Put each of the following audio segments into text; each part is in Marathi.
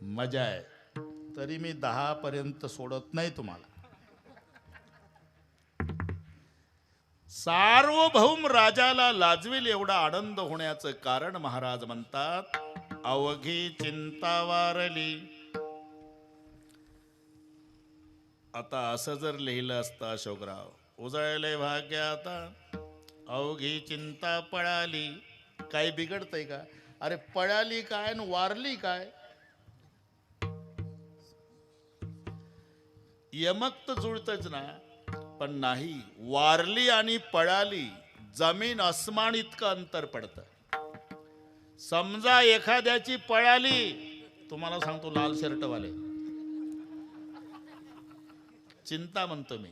मजा आहे. तरी मी 10 पर्यंत सोडत नाही तुम्हाला. सार्वभौम राजाला लाजवेल एवढा आनंद होण्याचं कारण महाराज म्हणतात, अवघी चिंता वारली. आता असं जर लिहिलं असतं अशोकराव, उजळले भाग्य आता अवघी चिंता पळाली, काय बिघडतंय का? अरे पळाली काय न वारली काय? यमक तर जुळतच ना, पण नाही. वारली आणि पळाली जमीन अस्मान इतकं अंतर पडतं. समजा एखाद्याची पळाली, तुम्हाला सांगतो लाल शर्टवाले, चिंता म्हणतो मी,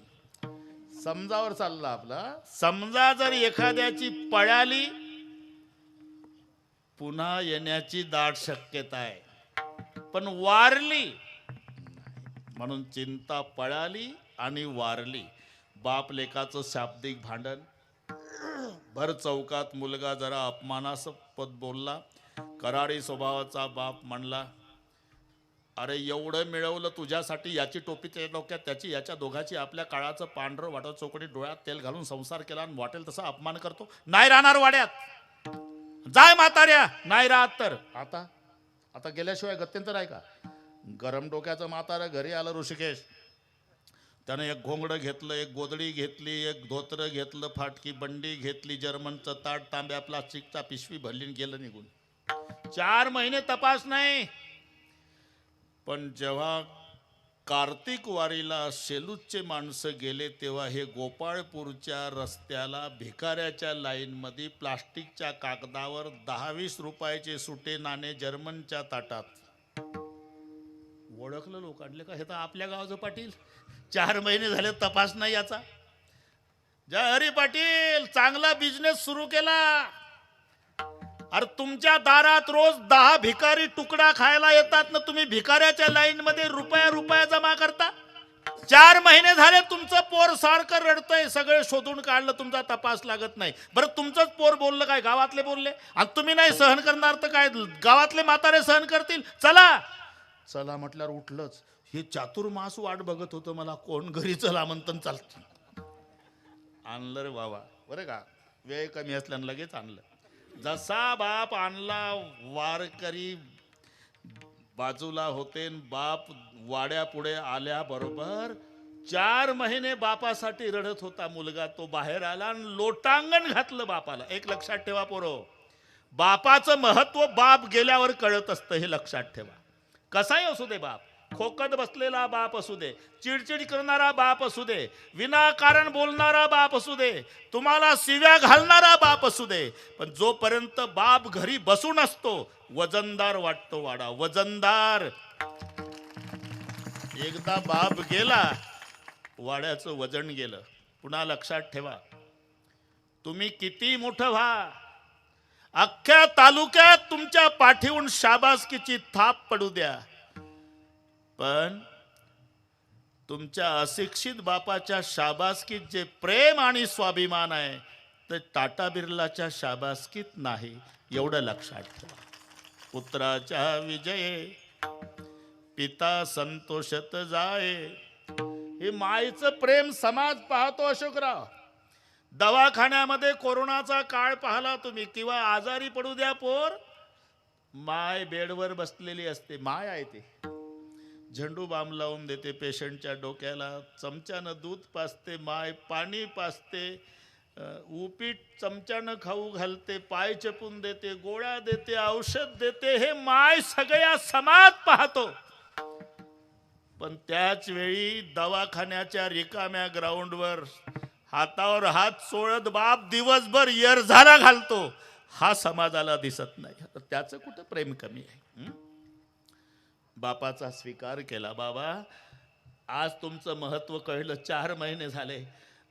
समजावर चालला आपला. समजा जर एखाद्याची पळाली, पुन्हा येण्याची दाट शक्यता आहे. पण वारली, म्हणून चिंता पळाली आणि वारली. बाप लेकाचं शाब्दिक भांडण. भर चौकात मुलगा जरा अपमानास्पद बोलला. कराडी स्वभावाचा बाप म्हणला, अरे एवढं मिळवलं तुझ्यासाठी, याची टोपी त्या डोक्यात, त्याची याच्या दोघाची, आपल्या काळाचं पांढरं वाटत चौकडी डोळ्यात तेल घालून संसार केला आणि वाटेल तसा अपमान करतो. नाही राहणार वाड्यात, जाय म्हाताऱ्या. नाही राहत तर आता आता गेल्याशिवाय गत्यंतर आहे का? गरम डोक्याचं म्हातारा घरी आलं ऋषिकेश. त्यानं एक घोंगडं घेतलं, एक गोदडी घेतली, एक धोतर घेतलं, फाटकी बंडी घेतली, जर्मनचं ताट, तांब्या प्लास्टिकचा पिशवी भरली, गेलं निघून. 4 महिने तपास नाही. पण जेव्हा कार्तिक वारीला शेलूचे माणसं गेले, तेव्हा हे गोपाळपूरच्या रस्त्याला भिकाऱ्याच्या लाईनमध्ये प्लास्टिकच्या कागदावर 10-20 रुपयाचे सुटे नाणे जर्मनच्या ताटात. ओळखलं लोकांले का, हे तर आपल्या गावचं पाटील. 4 महिने झाले तपास नाही याचा. जय हरी पाटील, चांगला बिझनेस सुरू केला. अरे तुमच्या दारात रोज 10 भिकारी तुकडा खायला येतात ना, तुम्ही भिकाऱ्याच्या लाईन मध्ये रुपया जमा करता. 4 महिने झाले तुमचं पोर सारखं रडतंय, सगळे शोधून काढलं, तुमचा तपास लागत नाही. बरं तुमचंच पोर बोललं काय, गावातले बोलले, आणि तुम्ही नाही सहन करणार तर काय गावातले म्हातारे सहन करतील? चला चला म्हटल्यावर उठलंच. हे चातुर्मास वाट बघत होतं मला, कोण घरी चला म्हणतं, चालतं. आणलं रे बाबा, बरं का, वेळ कमी असल्यानं लगेच आणलं. जसा बाप आणला, वारकरी बाजूला होते, बाप वाड्या पुढे आल्याबरोबर 4 महिने बापासाठी रडत होता मुलगा. तो बाहेर आला आणि लोटांगण घातलं बापाला. एक लक्षात ठेवा पोरो, बापाचं महत्व बाप गेल्यावर कळत असतं, हे लक्षात ठेवा. कसाही असू दे बाप, खोकत बसलेला बाप असू दे, चिडचिड करणारा बाप असू दे, विनाकारण बोलणारा बाप असू दे, तुम्हाला शिव्या घालणारा बाप असू दे, पण जोपर्यंत बाप घरी बसून असतो, वजनदार वाटतो वाडा, वजनदार. एकदा बाप गेला, वाड्याचं वजन गेलं. पुन्हा लक्षात ठेवा, तुम्ही किती मोठं व्हा, अख्ख्या तालुक्यात तुमच्या पाठीवून शाबासकीची थाप पडू द्या, पण तुमच्या अशिक्षित बापाच्या शाबासकीत जे प्रेम आणि स्वाभिमान आहे, ते टाटा बिर्लाच्या शाबासकीत नाही. एवढं लक्षात ठेवा. पुत्राच्या विजये पिता संतोषत जाये. हे मायचं प्रेम समाज पाहतो अशोकराव. दवाखान्यामध्ये कोरोनाचा काळ पाहला तुम्ही, किंवा आजारी पडू द्या पोर, माय बेडवर बसलेली असते, माय आहे ते. झेंडू बाम लावून देते पेशंटच्या डोक्याला, चमच्यानं दूध पाजते माय, पाणी पाजते, उपीट चमच्यानं खाऊ घालते, पाय चपून देते, गोळ्या देते, औषध देते. हे माय सगळ्या समाज पाहतो. पण त्याच वेळी दवाखान्याच्या रिकाम्या ग्राउंडवर हातावर हात सोडत बाप दिवसभर येरझारा घालतो, हा समाजाला दिसत नाही. तर त्याचं कुठं प्रेम कमी आहे? बापाचा स्वीकार केला. बाबा आज तुमचं महत्व कळलं, 4 महिने झाले,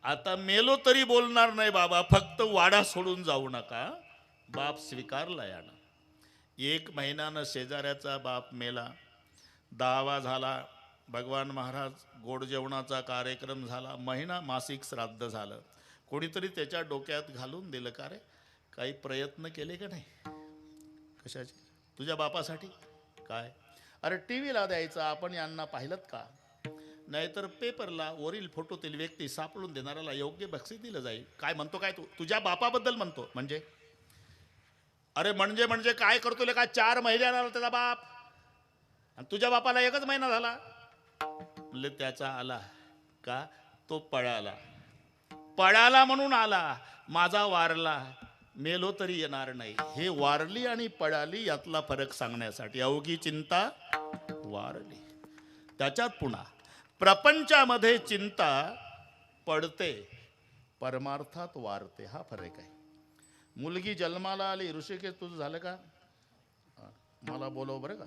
आता मेलो तरी बोलणार नाही बाबा, फक्त वाडा सोडून जाऊ नका. बाप स्वीकारला यानं. 1 महिन्यानं शेजाऱ्याचा बाप मेला. 10वा झाला. भगवान महाराज गोड जेवणाचा कार्यक्रम झाला. महिना मासिक श्राद्ध झालं. कोणीतरी त्याच्या डोक्यात घालून दिलं, का रे काही प्रयत्न केले का नाही? कशाचे? तुझ्या बापासाठी. काय अरे टीव्हीला द्यायचा, आपण यांना पाहिलं का? नाहीतर पेपरला वरील फोटोतील व्यक्ती सापडून देणाऱ्याला योग्य बक्षीस दिलं जाईल. काय म्हणतो काय तू? तुझ्या बापाबद्दल म्हणतो म्हणजे? अरे म्हणजे काय करतो का? 4 महिने आला त्याचा बाप, आणि तुझ्या बापाला 1च महिना झाला. म्हणले त्याचा आला का? तो पळाला म्हणून आला. माझा वारला, मेलो तरी येणार नाही. हे वारली आणि पळाली यातला फरक सांगण्यासाठी अवघी चिंता वारली. त्याच्यात पुन्हा प्रपंचामध्ये चिंता पडते, परमार्थात वारते. हा फरक आहे. मुलगी जन्माला आली, ऋषिकेश तुझं झालं का? मला बोलव बरं का.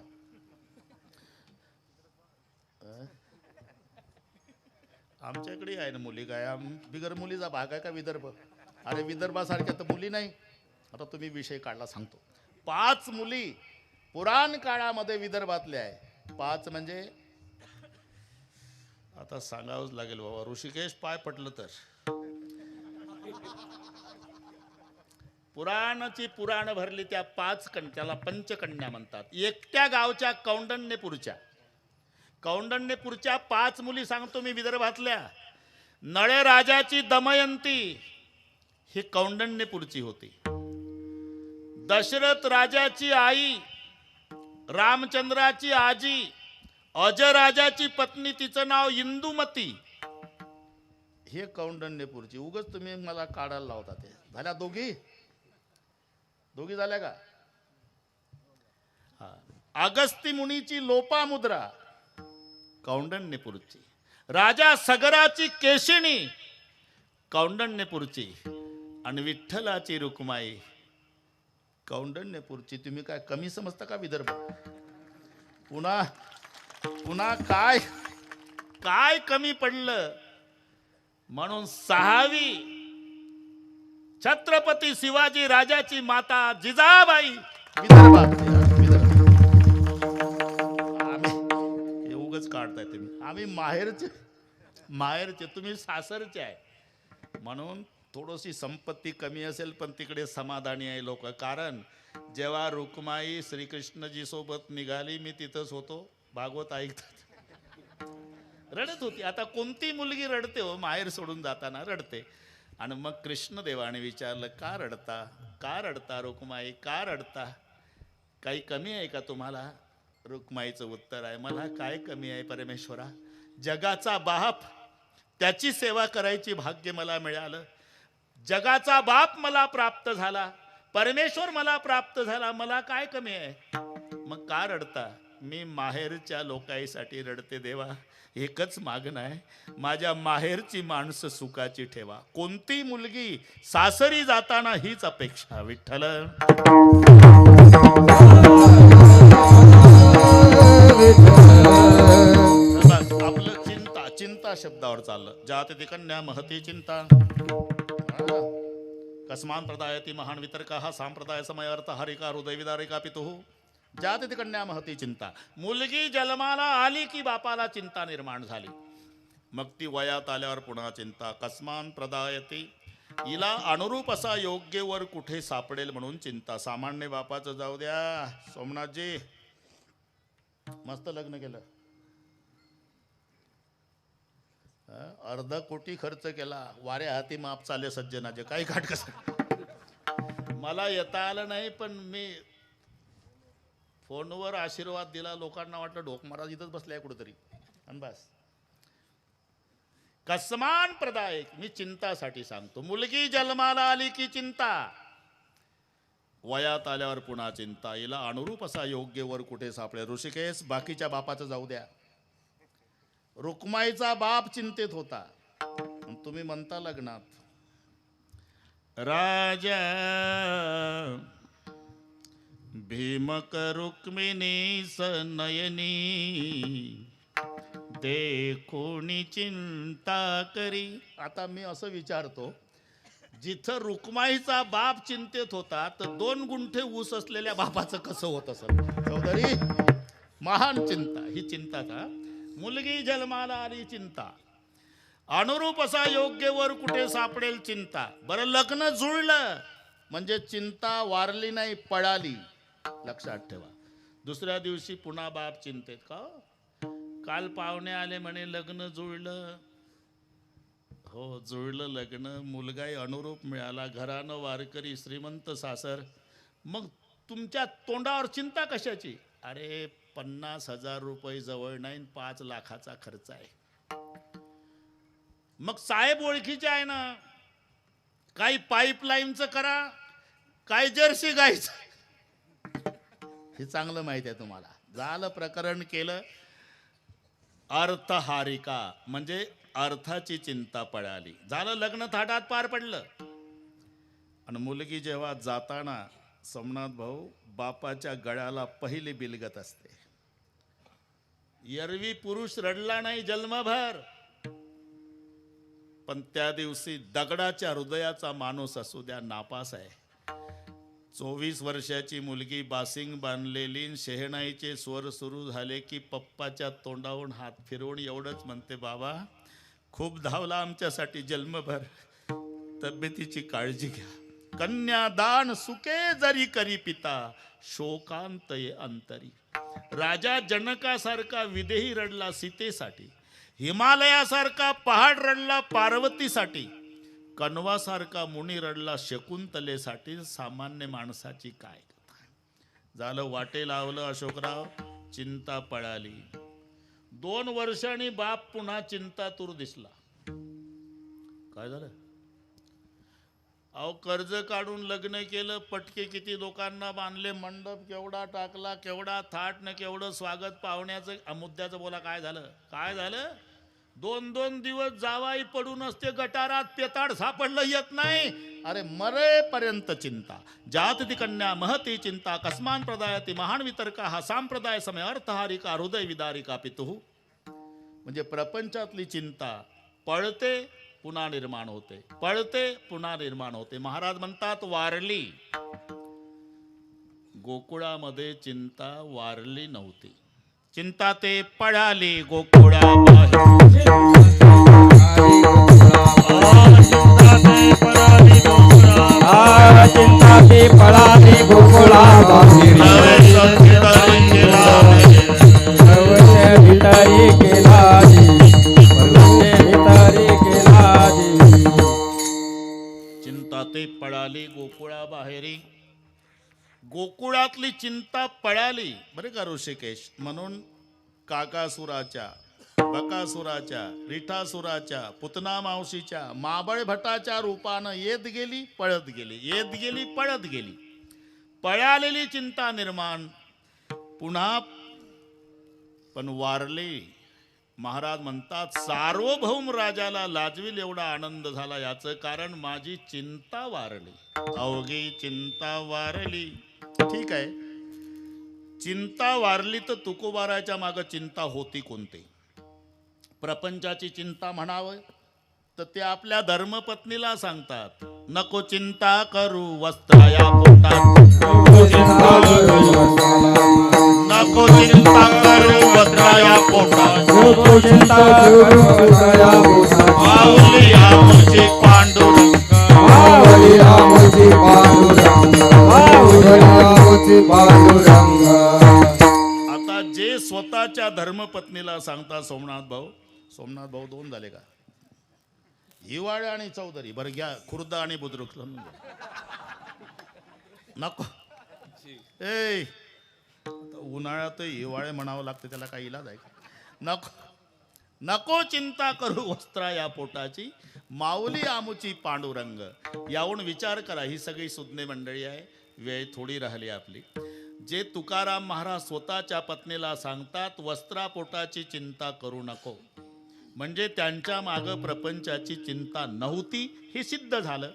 आमच्याकडे आहे ना मुली. काय बिगर मुलीचा भाग आहे का विदर्भ? अरे विदर्भासारख्या तर मुली नाही. आता तुम्ही विषय काढला सांगतो. 5 मुली पुराण काळामध्ये विदर्भातल्या आहे. 5 म्हणजे आता सांगावंच लागेल बाबा. ऋषिकेश पाय पटलं तर पुराणाची पुराण भरली त्या 5 त्याला पंचकन्या म्हणतात. एकट्या गावच्या कौंडण्यपूरच्या 5 मुली सांगतो मी विदर्भातल्या. नळराजाची दमयंती ही कौंडण्यपूरची होती. दशरथ राजाची आई, रामचंद्राची आजी, अजराजाची पत्नी, तिचं नाव इंदुमती, हे कौंडण्यपूरची. उगच तुम्ही मला काढायला लावता. ते झाल्या दोघी झाल्या का? अगस्ती मुनीची लोपामुद्रा कौंडण्यपूरची. राजा सगराची केशिणी कौंडण्यपूरची. आणि विठ्ठलाची रुक्माई कौंडण्यपूरची. तुम्ही काय कमी समजता का विदर्भ? पुन्हा काय कमी पडलं म्हणून 6वी छत्रपती शिवाजी राजाची माता जिजाबाई विदर्भात. आम्ही उगाच काढताय तुम्ही. आम्ही माहेरचे तुम्ही सासरचे आहे. म्हणून थोडीशी संपत्ती कमी असेल पण तिकडे समाधानी आहे लोक. कारण जेव्हा रुक्माई श्रीकृष्णजी सोबत निघाली, मी तिथंच होतो, भागवत ऐकतात, रडत होती. आता कोणती मुलगी रडते हो? माहेर सोडून जाताना रडते. आणि मग कृष्णदेवाने विचारलं, का रडता रुक्माई, का रडता? काही कमी आहे का तुम्हाला? रुक्माईचं उत्तर आहे, मला काय कमी आहे परमेश्वरा? जगाचा बाप, त्याची सेवा करायची भाग्य मला मिळालं. जगाचा बाप मला प्राप्त झाला, परमेश्वर मला प्राप्त झाला, मला काय कमी आहे? मग का रडता? मी माहेरच्या लोकांसाठी रडते देवा. एकच मागणं आहे, माझ्या माहेरची माणसं सुखाची ठेवा. कोणती मुलगी सासरी जाताना हीच अपेक्षा. विठ्ठल आपलं चिंता शब्दावर चाललं. जाते ती कन्या महती चिंता. कस्मान प्रदायती महान वितर्का सांप्रदाय समय अर्थ हरिका हृदय विदारिका पितुः. जाते ती कन्या महती चिंता. मुलगी जन्माला आली की बापाला चिंता निर्माण झाली. मग ती वयात आल्यावर पुन्हा चिंता. कस्मान प्रदायती, हिला अनुरूप असा योग्य वर कुठे सापडेल म्हणून चिंता. सामान्य बापाचं जाऊ द्या. सोमनाथजी मस्त लग्न केलं, अर्धा कोटी खर्च केला, वाऱ्या हाती माप चाले सज्जनाचे. काही काट कसं मला येता आलं नाही, पण मी फोनवर आशीर्वाद दिला. लोकांना वाटलं ढोक महाराज इथंच बसलाय कुठेतरी. आणि बस कस्मान प्रदायक, मी चिंतासाठी सांगतो. मुलगी जन्माला आली की चिंता, वयात आल्यावर पुन्हा चिंता. हिला अनुरूप असा योग्य वर कुठे सापडेल. ऋषिकेश बाकीच्या बापाचं जाऊ द्या, रुक्माईचा बाप चिंतेत होता. तुम्ही म्हणता लग्नात राजा भीमक रुक्मिणी सनयनी देखोनी चिंता करी. आता मी असं विचारतो, जिथं रुक्माईचा बाप चिंतेत होता तर 2 गुंठे ऊस असलेल्या बापाचं कसं होत असेल? चौधरी, महान चिंता. ही चिंता का? मुलगी जन्माला आली चिंता, अनुरूप असा योग्य वर कुठे सापडेल चिंता. बरं लग्न जुळलं म्हणजे चिंता वारली नाही, पळाली. लक्षात ठेवा. दुसऱ्या दिवशी पुन्हा बाप चिंतेत, का काल पाहुणे आले म्हणे लग्न जुळलं. हो जुळलं लग्न, मुलगाही अनुरूप मिळाला, घरानं वारकरी, श्रीमंत सासर. मग तुमच्या तोंडावर चिंता कशाची? अरे 50,000 रुपये जवळ नाही, 5 लाखाचा खर्च आहे. मग साहेब ओळखीचे आहे ना, काही पाईपलाईनचं करा, काय जर्सी गायचं, हे चांगलं माहिती आहे तुम्हाला. झालं प्रकरण केलं. अर्थहारिका म्हणजे अर्थाची चिंता पळाली. झालं लग्न थाटात पार पडलं. आणि मुलगी जेव्हा जाताना सोमनाथ भाऊ बापाच्या गळ्याला पहिली बिलगत असते. एरवी पुरुष रडला नाही जन्मभर, पण त्या दिवशी दगडाच्या हृदयाचा माणूस असू द्या नापास आहे. 24 वर्षाची मुलगी बासिंग बांधलेली, शेहनाईचे स्वर सुरू झाले की पप्पाच्या तोंडावरून हात फिरवून एवढंच म्हणते, बाबा खूप धावला आमच्यासाठी जन्मभर, तब्येतीची काळजी घ्या. कन्यादान सुखे जरी करी पिता, शोकांतये अंतरी. राजा जनकासारखा विदेही रडला सीतेसाठी, हिमालयासारखा पहाड रडला पार्वतीसाठी, कण्वासारखा मुनी रडला शकुंतलेसाठी. सामान्य माणसाची काय कथा. झालं वाटे लावलं अशोकराव, चिंता पळाली. 2 वर्षांनी बाप पुन्हा चिंतातूर दिसला. काय झालं? अहो कर्ज काढून लग्न केलं, पटके किती लोकांना बांधले, मंडप केवढा टाकला, केवढा थाट न केवढं स्वागत पाहुण्याचं. मुद्द्याचं बोला, काय झालं? काय झालं? 2-2 दिवस जावाई पडून असते गटारात, पेताड सापडलं येत नाही. अरे मरेपर्यंत चिंता. जात ती कन्या महती चिंता, कस्मान प्रदायती महान वितर्का, हा संप्रदाय समय अर्थहारिका, हृदय विदारिका पितुः. म्हणजे प्रपंचातली चिंता पळते पुन्हा निर्माण होते, पळते पुन्हा निर्माण होते. महाराज म्हणतात वारली. गोकुळामध्ये चिंता वारली नव्हती. चिंता ते पळाली गोकुळाबाहेर. चिंता ते पळाली गोकुळाबाहेर. भितरी केला चिंता ते पळाली गोकुळाबाहेरी. गोकुळातली चिंता पळाली बरे का ऋषिकेश. म्हणून काकासुराच्या, बकासुराच्या, रिठासुराच्या, पुतना मावशीच्या, माबळ भटाच्या रूपानं येत गेली पळत गेली, येत गेली पळत गेली. पळालेली चिंता निर्माण पुन्हा पण वारली. महाराज म्हणतात सार्वभौम राजाला लाजविल एवढा आनंद झाला. याचं कारण माझी चिंता वारली. अवघी चिंता वारली. ठीक आहे, चिंता वारली तर तुकोबाराच्या मागं चिंता होती कोणती? प्रपंचाची चिंता म्हणावं तर ते आपल्या धर्मपत्नीला सांगतात, नको चिंता करू वस्त्राया पोटात, नको चिंता करू वस्त्राया पोटात, माऊली आमची पांडुरंग, माऊली आमची पांडुरंग, माऊली आमची पांडुरंग. आता जे स्वतःच्या धर्मपत्नीला सांगतात सोमनाथ भाऊ 2 झाले का? हिवाळे आणि चौधरी. बरं घ्या खुर्द आणि बुद्रुक. नको ए उन्हाळ्यात हिवाळे म्हणावं लागतं, त्याला काही इलाज आहे का? नको नको चिंता करू वस्त्रा या पोटाची, माऊली आमुची पांडुरंग. याहून विचार करा, ही सगळी सुज्ञ मंडळी आहे, वेळ थोडी राहिली आपली. जे तुकाराम महाराज स्वतःच्या पत्नीला सांगतात वस्त्रा पोटाची चिंता करू नको, म्हणजे त्यांच्या मागं प्रपंचाची चिंता नव्हती हे सिद्ध झालं.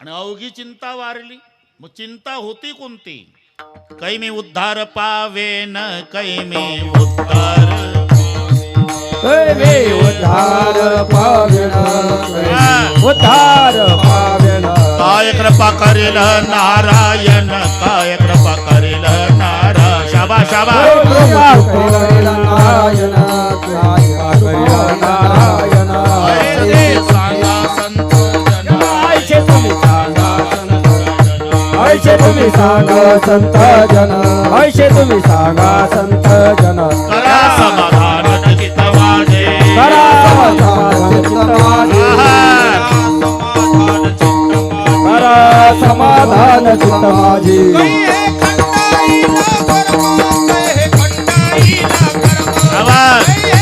आणि अवघी चिंता वारली. मग चिंता होती कोणती? कैमी उद्धार पावेन, कैमी उद्धार, कैमी उद्धार पावेन, उद्धार पावेन. काय कृपा करेल नारायण, काय कृपा करेल नारायण. शाबा शाबा. नारायण नारायण सांगा संत जन, ऐशे तुम्ही सांगा संत जन ऐशे तुम्ही सांगा संत जन करा समाधान चित्त माझे करा समाधान चित्त माझे करा समाधान चित्त माझे आवाज ये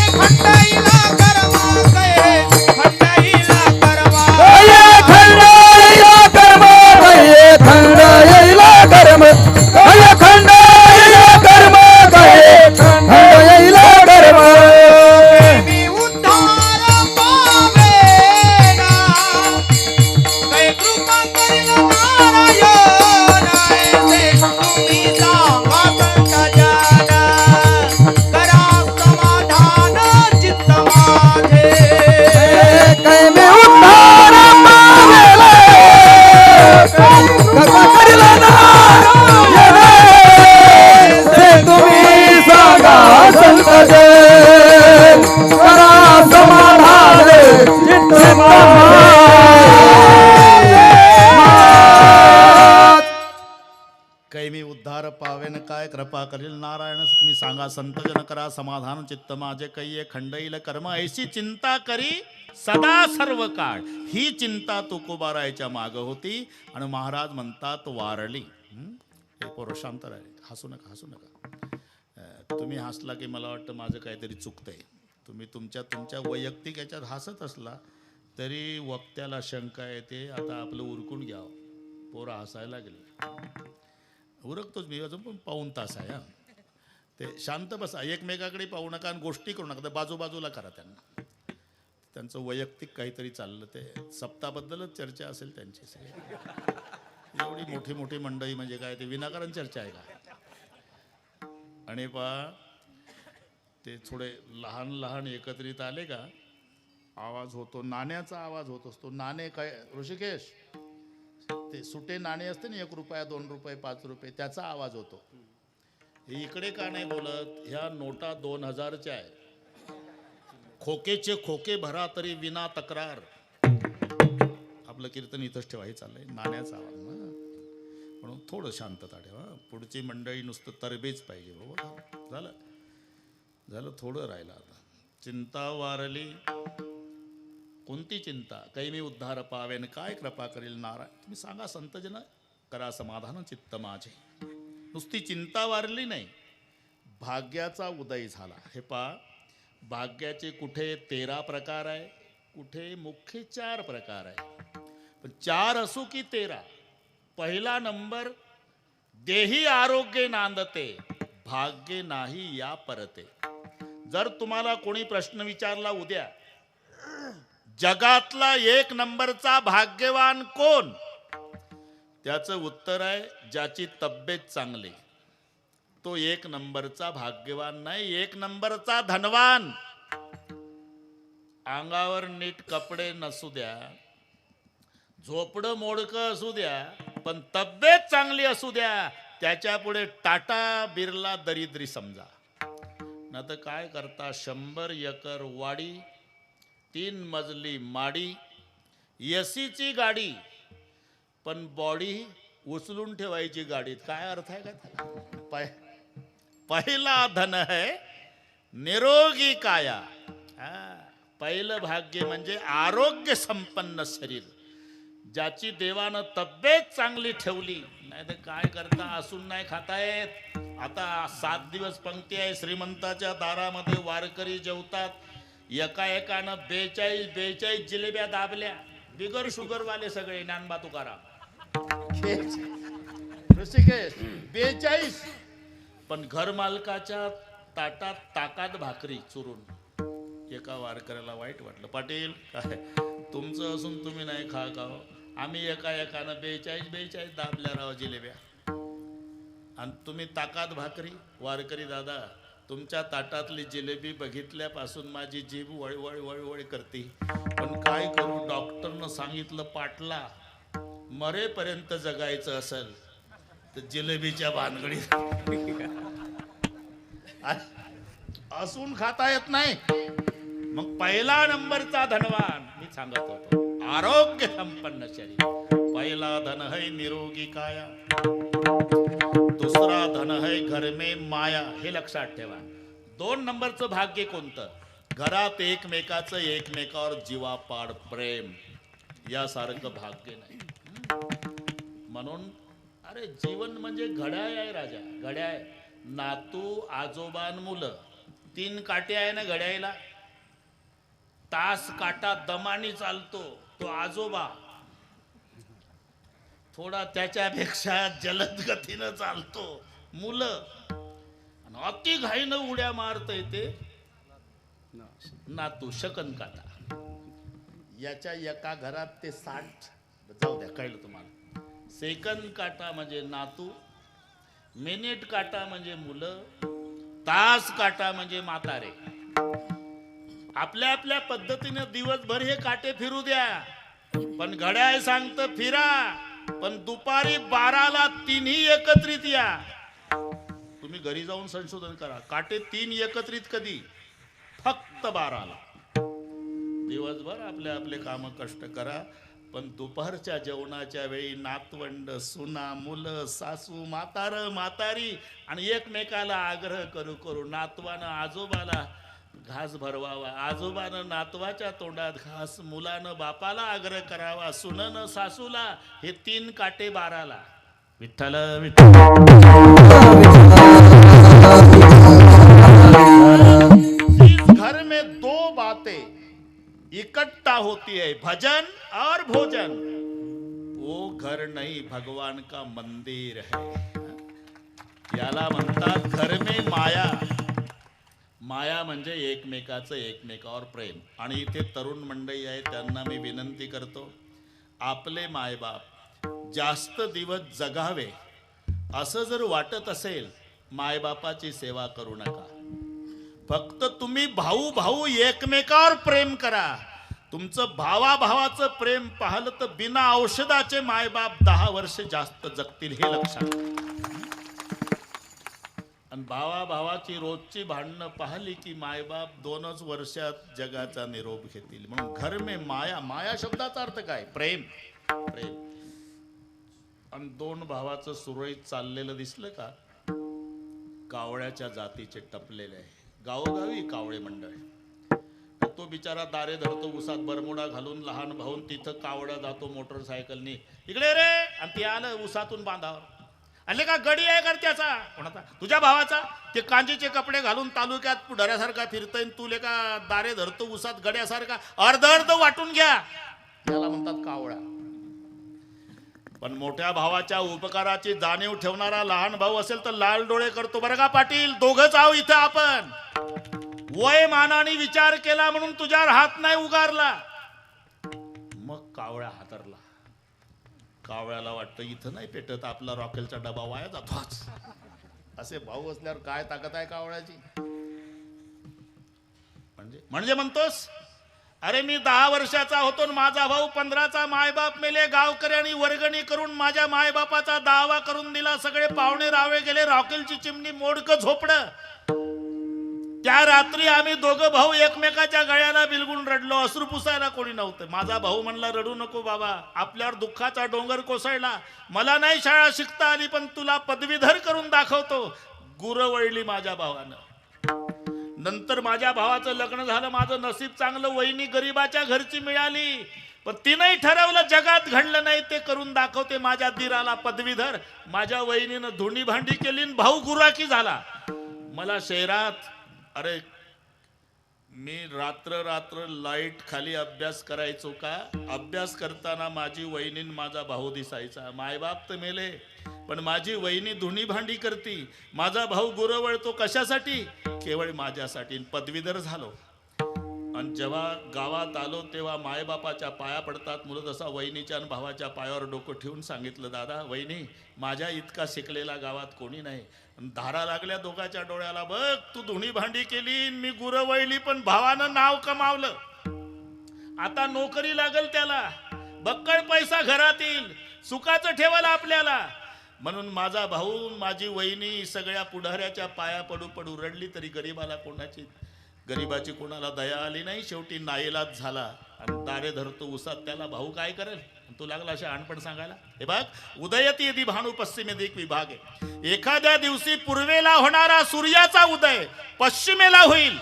खंड येईला कर्म ये खंड येईला कर्म ये खंड येईला कर्म ये खंड येईला कर्म कै मी उद्धार पावेला कृपा करिला नारायण से तुम्ही सांगा संत जन करा समाधान चित्त कै मी उद्धार पावेन काय कृपा करील नारायण तुम्ही सांगा संत जन करा समाधान चित्त माझे कैये खंडईल कर्म ऐशी चिंता करी सदा सर्व काळ ही चिंता तुकोबारायच्या माग होती आणि महाराज म्हणतात वारली हे पोरशांतर आहे हसू नका हसू नका तुम्ही हसला की मला वाटतं माझं काहीतरी चुकतंय तुम्ही तुमच्या वैयक्तिक याच्यात हसत असला तरी वक्त्याला शंका येते आता आपलं उरकून घ्यावं पोरं हसायला गेले उरकतोच मी अजून पण पाऊण तास आहे हा ते शांत बसा एकमेकाकडे पाहू नका आणि गोष्टी करू नका बाजूबाजूला करा त्यांना त्यांचं वैयक्तिक काहीतरी चाललं ते सप्ताबद्दलच चर्चा असेल त्यांची सगळी एवढी मोठी मोठी मंडळी म्हणजे काय ते विनाकारण चर्चा आहे का आणि ते थोडे लहान लहान एकत्रित आले का आवाज होतो नाण्याचा आवाज होत असतो नाणे काय ऋषिकेश ते सुटे नाणे असते ना 1 रुपया 2 रुपये 5 रुपये त्याचा आवाज होतो हे इकडे का नाही बोलत ह्या नोटा 2000च्या आहे खोकेचे खोके भरा तरी विना तक्रार आपलं कीर्तन इथंच ठेवा हे चाललंय नाण्याचा आवाज ना म्हणून थोडं शांतता ठेवा पुढची मंडळी नुसतं तरबेज पाहिजे बाबा झालं थोडं राहिलं आता चिंता वारली कोणती चिंता काही मी उद्धार पावेन काय कृपा करील नारायण तुम्ही सांगा संतजन करा समाधान चित्त माझे नुसती चिंता वारली नाही भाग्याचा उदय झाला हे भाग्याचे कुठे 13 प्रकार आहे कुठे मुख्य 4 प्रकार आहे पण 4 असो की 13 पहिला नंबर देही आरोग्य नांदते भाग्य नाही या परते जर तुम्हाला कोणी प्रश्न विचारला उद्या जगातला 1 नंबरचा भाग्यवान कोण त्याचं उत्तर आहे ज्याची तब्येत चांगली तो 1 नंबरचा भाग्यवान नाही 1 नंबरचा धनवान अंगावर नीट कपडे नसू द्या झोपडं मोडकं असू द्या पण तब्येत चांगली असू द्या त्याच्या पुढे टाटा बिर्ला दरिद्री समजा ना तर काय करता 100 एकर वाडी 3 मजली माडी एसीची गाडी पण बॉडी उचलून ठेवायची गाडीत काय अर्थ आहे का पहिला धन है निरोगी काया पहिलं भाग्य म्हणजे आरोग्य संपन्न शरीर ज्याची देवानं तब्येत चांगली ठेवली नाही तर काय करता असून नाही खाता येत आता 7 दिवस पंक्ती आहे श्रीमंताच्या दारामध्ये वारकरी जेवतात एकानं 42 जिलेब्या दाबल्या बिगर शुगरवाले सगळे ज्ञानबा तुकाराम ऋषिकेश 42 पण घर मालकाच्या ताटात ताकात भाकरी चुरून एका वारकऱ्याला वाईट वाटलं पाटील काय तुमचं असून तुम्ही नाही खा खाव आम्ही एकानं 42 दाबल्या राव जिलेब्या आणि तुम्ही ताकात भाकरी वारकरी दादा तुमच्या ताटातली जिलेबी बघितल्यापासून माझी जीभ वळवळ वळवळ करते पण काय करू डॉक्टरनं सांगितलं पाटला मरेपर्यंत जगायचं असेल तर जिलेबीच्या भानगडीत असून खाता येत नाही मग पहिला नंबरचा धनवान मी सांगत होतो आरोग्य संपन्न शरीर पहिला धन है निरोगी काया, दुसरा धन है घर में माया. हे लक्षात ठेवा. 2 नंबरचं भाग्य कोणतं? घरात एकमेकाचं एकमेकावर जीवापाड प्रेम, यासारखं भाग्य नाही. म्हणून अरे जीवन म्हणजे घड्याळ आहे राजा, घड्याळ. नातू, आजोबान, मुलं, 3 काटे आहे ना घड्याळीला. तास काटा दमानी चालतो तो आजोबा, थोडा त्याच्यापेक्षा जलद गतीनं चालतो मुलं, आणि अति घाईनं उड्या मारता येते नातू, शकन काटा. याच्या एका घरात ते 60, जाऊ द्या कळलं तुम्हाला. सेकंद काटा म्हणजे नातू, मिनिट काटा म्हणजे मुलं, तास काटा म्हणजे म्हातारे. आपल्या आपल्या पद्धतीने दिवसभर हे काटे फिरू द्या, पण घड्याळ सांगतं फिरा, पण दुपारी 12ला 3ही एकत्रित या. तुम्ही घरी जाऊन संशोधन करा, काटे 3 एकत्रित कधी? फक्त 12ला. दिवसभर आपले आपले काम कष्ट करा, पण दुपारच्या जेवणाच्या वेळी नातवंड, सुना, मुलं, सासू, म्हातार, म्हातारी आणि एकमेकाला आग्रह करू करू नातवानं आजोबाला घास भरवावा, आजोबानं नातवाच्या तोंडात घास, मुलानं बापाला आग्रह करावा, सुननं सासूला. हे 3 काटे 12ला. विठ्ठल विठ्ठल. जिस घर में 2 बातें इकट्ठा होती है, भजन और भोजन, वो घर नहीं भगवान का मंदिर है. याला म्हणतात घर में माया. माया म्हणजे एकमेकाचं एकमेकावर प्रेम. आणि इथे तरुण मंडळी आहे, त्यांना मी विनंती करतो, आपले मायबाप जास्त दिवस जगावे असं जर वाटत असेल, मायबापाची सेवा करू नका. फक्त तुम्ही भाऊ भाऊ एकमेकावर प्रेम करा. तुमचं भावाभावाचं प्रेम पाहिलं तर बिना औषधाचे मायबाप 10 वर्ष जास्त जगतील, हे लक्षात. आणि भावाभावाची रोजची भांडणं पाहिली की मायबाप 2च वर्षात जगाचा निरोप घेतील. म्हणून घर में माया. माया शब्दाचा अर्थ काय? प्रेम. प्रेम. आणि 2 भावाचं सुरळीत चाललेलं दिसलं का? कावळ्याच्या जातीचे टपलेले आहे. गावोगावी कावळे मंडळ. तो बिचारा दारे धरतो उसात बरमुडा घालून, लहान भाऊन तिथं कावळा जातो मोटरसायकलनी, इकडे रे, आणि ते आलं उसातून बांधावर. आले का गडी आहे कर त्याचा? कोणाचा? तुझ्या भावाचा. ते कांजीचे कपडे घालून तालुक्यात पुढाऱ्यासारखा फिरतय, तू लेका दारे धरतो उसात गड्यासारखा. अर्ध वाटून घ्या, याला म्हणतात कावळा. पण मोठ्या भावाच्या उपकाराची जाणीव ठेवणारा लहान भाऊ असेल तर लाल डोळे करतो. बरं का पाटील, दोघंच आहो इथं आपण. वय मानाने विचार केला म्हणून तुझ्यावर हात नाही उगारला. मग कावळा हातरला. कावळ्याला वाटतं इथं नाही पेटत, आपला रॉकेलचा डबा वाया जातोच. असे भाऊ असल्यावर काय ताकद आहे कावळ्याची? म्हणजे म्हणतोस, अरे मी 10 वर्षाचा होतो, माझा भाऊ 15चा. मायबाप मेले, गावकऱ्यांनी वर्गणी करून माझ्या मायबापाचा दावा करून दिला. सगळे पाहुणे रावे गेले, रॉकेलची चिमणी मोडकं झोपडं. त्या रात्री आम्ही 2 भाऊ एकमेकाच्या गळ्याला बिलगून रडलो. अश्रू पुसायला कोणी नव्हतं. माझा भाऊ म्हणला, रडू नको बाबा, आपल्यावर दुःखाचा डोंगर कोसळला. मला नाही शाळा शिकता आली, पण तुला पदवीधर करून दाखवतो. गुरं वळली माझ्या भावानं. नंतर माझ्या भावाचं लग्न झालं. माझं नसीब चांगलं, वहिनी गरीबाच्या घरची मिळाली. पण तिनंही ठरवलं जगात घडलं नाही ते करून दाखवते. माझ्या दिराला पदवीधर. माझ्या वहिनीनं धुणी भांडी केली, भाऊ गुराकी झाला. मला शहरात, अरे मी रात्र लाईट खाली अभ्यास करायचो का? अभ्यास करताना माझी वहिनीन माझा भाऊ दिसायचा. मायबाप तर मेले, पण माझी वहिनी धुणी भांडी करती, माझा भाऊ गुरवळतो. कशासाठी? केवळ माझ्यासाठी. पदवीधर झालो. आणि जेव्हा गावात आलो तेव्हा मायबापाच्या पाया पडतात मुलं. तसा वहिनीच्या आणि भावाच्या पायावर डोकं ठेवून सांगितलं, दादा वहिनी, माझ्या इतका शिकलेला गावात कोणी नाही. धारा लागल्या दोघाच्या डोळ्याला. बघ, तू धुणी भांडी केली, मी गुरं वळली, पण भावानं नाव कमावलं. आता नोकरी लागल त्याला, बक्कळ पैसा घरात येईल, सुखाचं ठेवल आपल्याला. म्हणून माझा भाऊ, माझी वहिनी सगळ्या पुढाऱ्याच्या पाया पडू पडू रडली, तरी गरीबाची कोणाला दया आली नाही. शेवटी नाईलाज झाला आणि दारे धरतो उसात. त्याला भाऊ काय करेल? तू लागला अशा अनपण सांगायला. हे बघ, उदयती यदि भानु पश्चिमे एक विभाग आहे. एखाद्या दिवशी पूर्वेला होणारा सूर्याचा उदय पश्चिमेला होईल,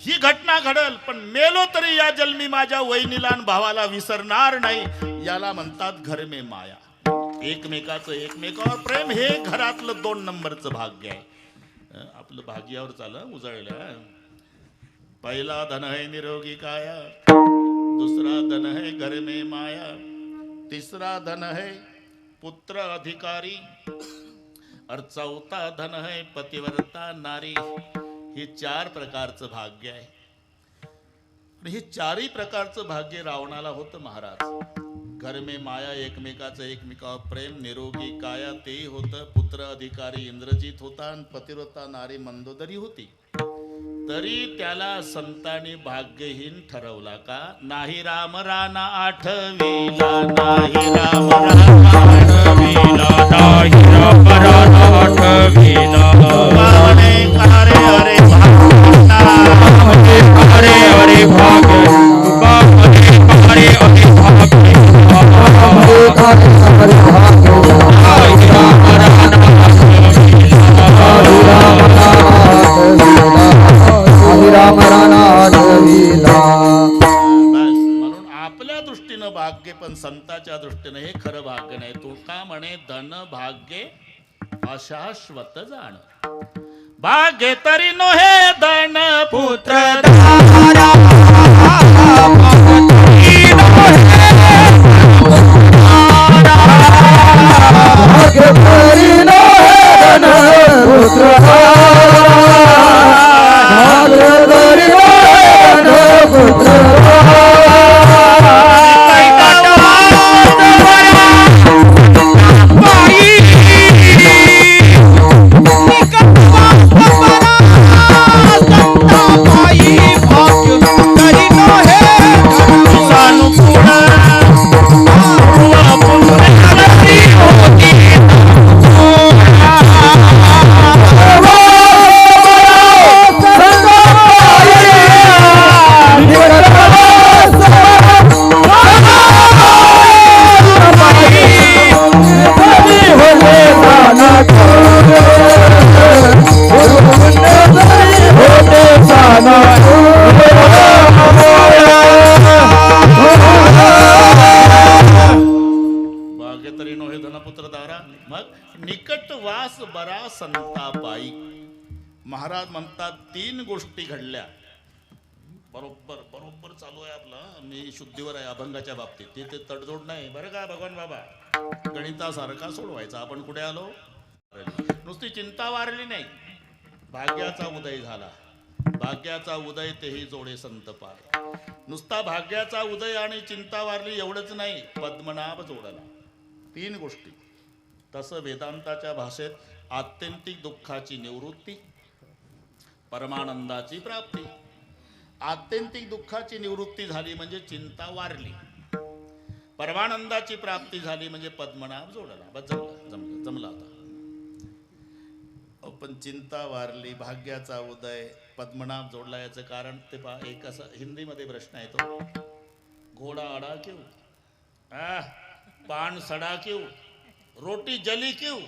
ही घटना घडल. पण मेलो तरी या जन्मी माझ्या वहिनीला आणि भावाला विसरणार नाही. याला म्हणतात घर में माया. एकमेकाचं एकमेकावर प्रेम हे घरातलं 2 नंबरचं भाग्य आहे. आपलं भाग्यावर चाललं उजळलं. पहिला धन है निरोगी काया, दूसरा धन है घर में माया, तीसरा धन है पुत्र अधिकारी, और चौथा धन है पतिव्रता नारी. हे 4 प्रकारचं भाग्य आहे. हे 4ही प्रकारचं भाग्य रावणाला होतं महाराज. घर में माया, एकमेकाचं एकमेकावर प्रेम, निरोगी काया तेही होतं, पुत्र अधिकारी इंद्रजित होता आणि पतिव्रता नारी मंदोदरी होती. तरी त्याला संतांनी भाग्यहीन ठरवला का? नाही राम राणा आठवीला, नाही राम राणा आठवीला, नाही राम राणा आठवीला. पावणे कारे अरे भाग्यना, अरे अरे भाग्य, अरे अरे भाग्य, राम राणा आठवीला. म्हणून आपल्या दृष्टीनं भाग्य, पण संताच्या दृष्टीनं हे खरं भाग्य नाही. तो का म्हणे धन भाग्य अशाश्वत जाण. भाग्य तरी नोहे धन पुत्र धारा, भाग्य तरी नोहे धन पुत्र महाराज म्हणतात 3 गोष्टी घडल्या. बरोबर चालू आहे आपलं. मी शुद्धीवर आहे अभंगाच्या बाबतीत. तिथे तडजोड नाही बरं का भगवान बाबा. गणितासारखा सोडवायचा. आपण कुठे आलो? नुसती चिंता वारली नाही, भाग्याचा उदय झाला. भाग्याचा उदय तेही जोडे संत पाय. नुसता भाग्याचा उदय आणि चिंता वारली एवढंच नाही, पद्मनाभ जोडला. 3 गोष्टी. तसं वेदांताच्या भाषेत आत्यंतिक दुःखाची निवृत्ती, परमानंदाची प्राप्ती. आत्यंतिक दुःखाची निवृत्ती झाली म्हणजे चिंता वारली. परमानंदाची प्राप्ती झाली म्हणजे पद्मनाभ जोडला. बस जमलं आता. पण चिंता वारली, भाग्याचा उदय, पद्मनाभ जोडला. याचं कारण ते पहा. एक असा हिंदीमध्ये प्रश्न येतो, घोडा अडा क्यों, पान सड़ा क्यों, रोटी जली क्यों?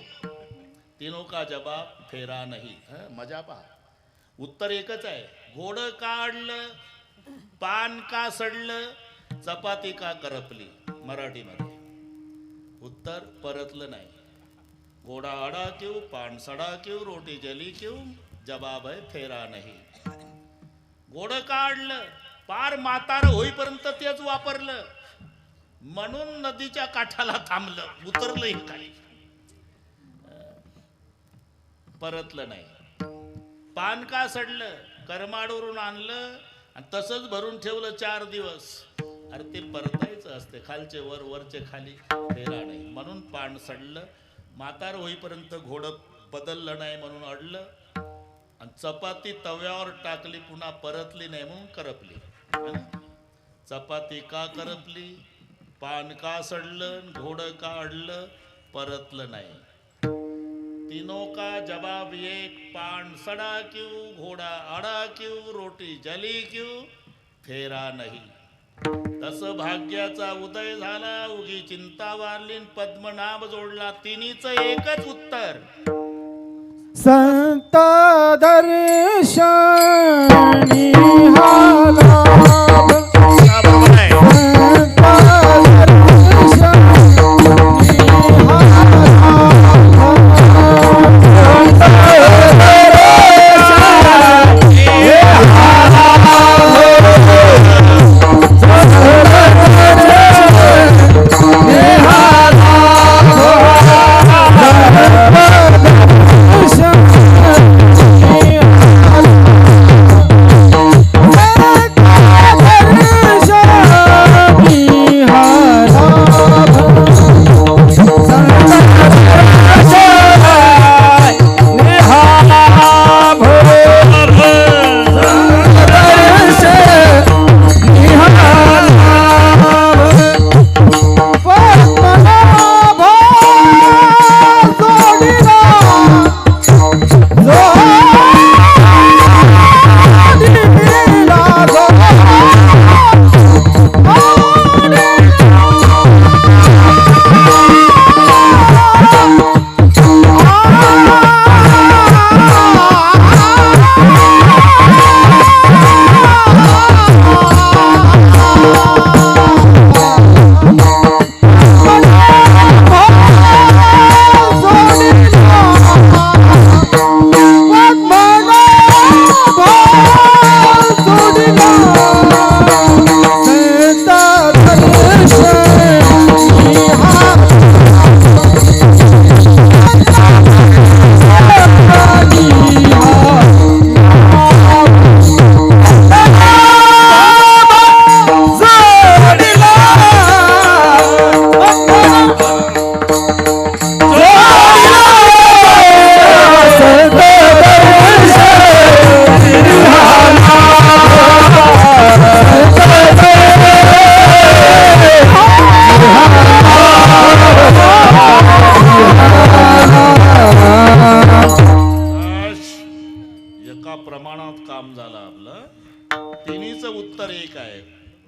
तीनों का जवाब फेरा नहीं. मजा पहा. उत्तर एकच आहे. घोडं का अडलं, पान का सडलं, चपाती का करपली. मराठीमध्ये उत्तर परतलं नाही. घोडा अडा क्यों, पान सडा क्यों, रोटी जली क्यों? जवाब आहे फेरा नाही. घोडं का अडलं, पार म्हातार होईपर्यंत तेच वापरलं, म्हणून नदीच्या काठाला थांबलं, उतरलं खाली, परतलं नाही. पान का सडलं, करमाडवरून आणलं आणि तसंच भरून ठेवलं 4 दिवस. अरे ते परतायचं असते, खालचे वर, वरचे खाली, फेरा नाही. म्हणून पान सडलं. म्हातार होईपर्यंत घोडं बदललं नाही म्हणून अडलं. आणि चपाती तव्यावर टाकली, पुन्हा परतली नाही म्हणून करपली. चपाती का करपली, पान का सडलं, घोडं का अडलं, परतलं नाही. तीनों का जवाब एक, पान सड़ा क्यों, घोड़ा अड़ा क्यों, रोटी जली क्यों, फेरा नहीं. तसं भाग्याचा उदय झाला, उगी चिंता वारली न पद्मनाभ जोडला. तिन्हीच एकच उत्तर. संत दर्शनी हा लाभ. हा, बरोबर आहे.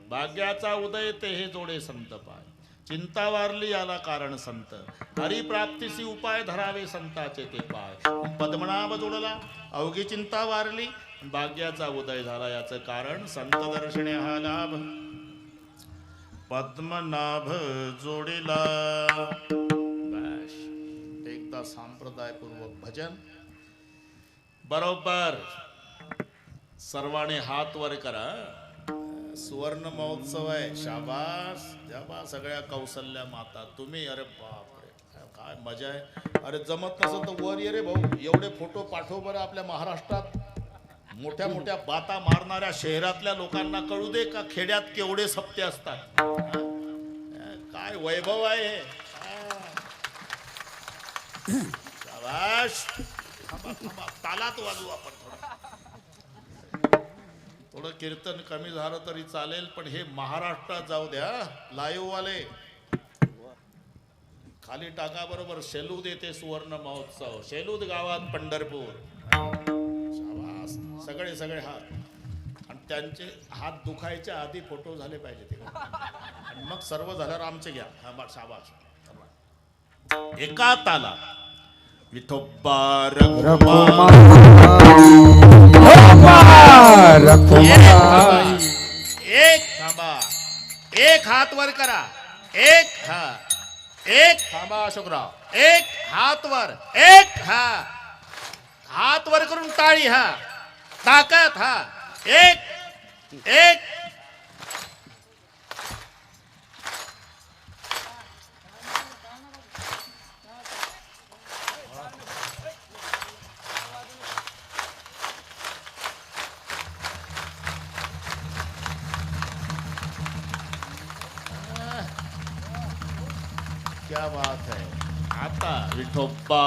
भाग्याचा उदय ते हे जोडे संत पाय. चिंता वारली याला कारण संत, हरिप्राप्तीसी उपाय धरावे संताचे ते पाय. पद्मनाभ जोडला अवघी चिंता वारली, भाग्याचा उदय झाला याचं कारण संत दर्शने हा लाभ. पद्मनाभ जोडीला. बस एकदा संप्रदायपूर्वक भजन. बरोबर सर्वांनी हात वर करा. सुवर्ण महोत्सव आहे. शाबास शाबास सगळ्या कौशल्या माता तुम्ही. अरे बापरे काय मजा आहे. अरे जमत नसेल तर वर ये रे भाऊ. एवढे फोटो पाठव बरं. आपल्या महाराष्ट्रात मोठ्या मोठ्या बाता मारणाऱ्या शहरातल्या लोकांना कळू दे का खेड्यात केवढे सप्ते असतात. काय वैभव आहे. शाबास. तालात वाजवू आपण. थोडं कीर्तन कमी झालं तरी चालेल, पण हे महाराष्ट्रात जाऊ द्या. लाईव्ह वाले खाली टाका. बरोबर शेलूद येथे सुवर्ण महोत्सव, शेलूद गावात पंढरपूर. शाबास. सगळे सगळे हात. आणि त्यांचे हात दुखायच्या आधी फोटो झाले पाहिजे ते. आणि मग सर्व झाल्यावर आमचे घ्या. हा शाबास. एका ताला विठोबा रघुमा. एक थांबा. एक हात वर करा. एक हा. एक थांबा अशोकराव. एक हात वर. एक हा. हात वर करून टाळी. हा ताकद. हा एक एक. क्या बात है. आता विठोबा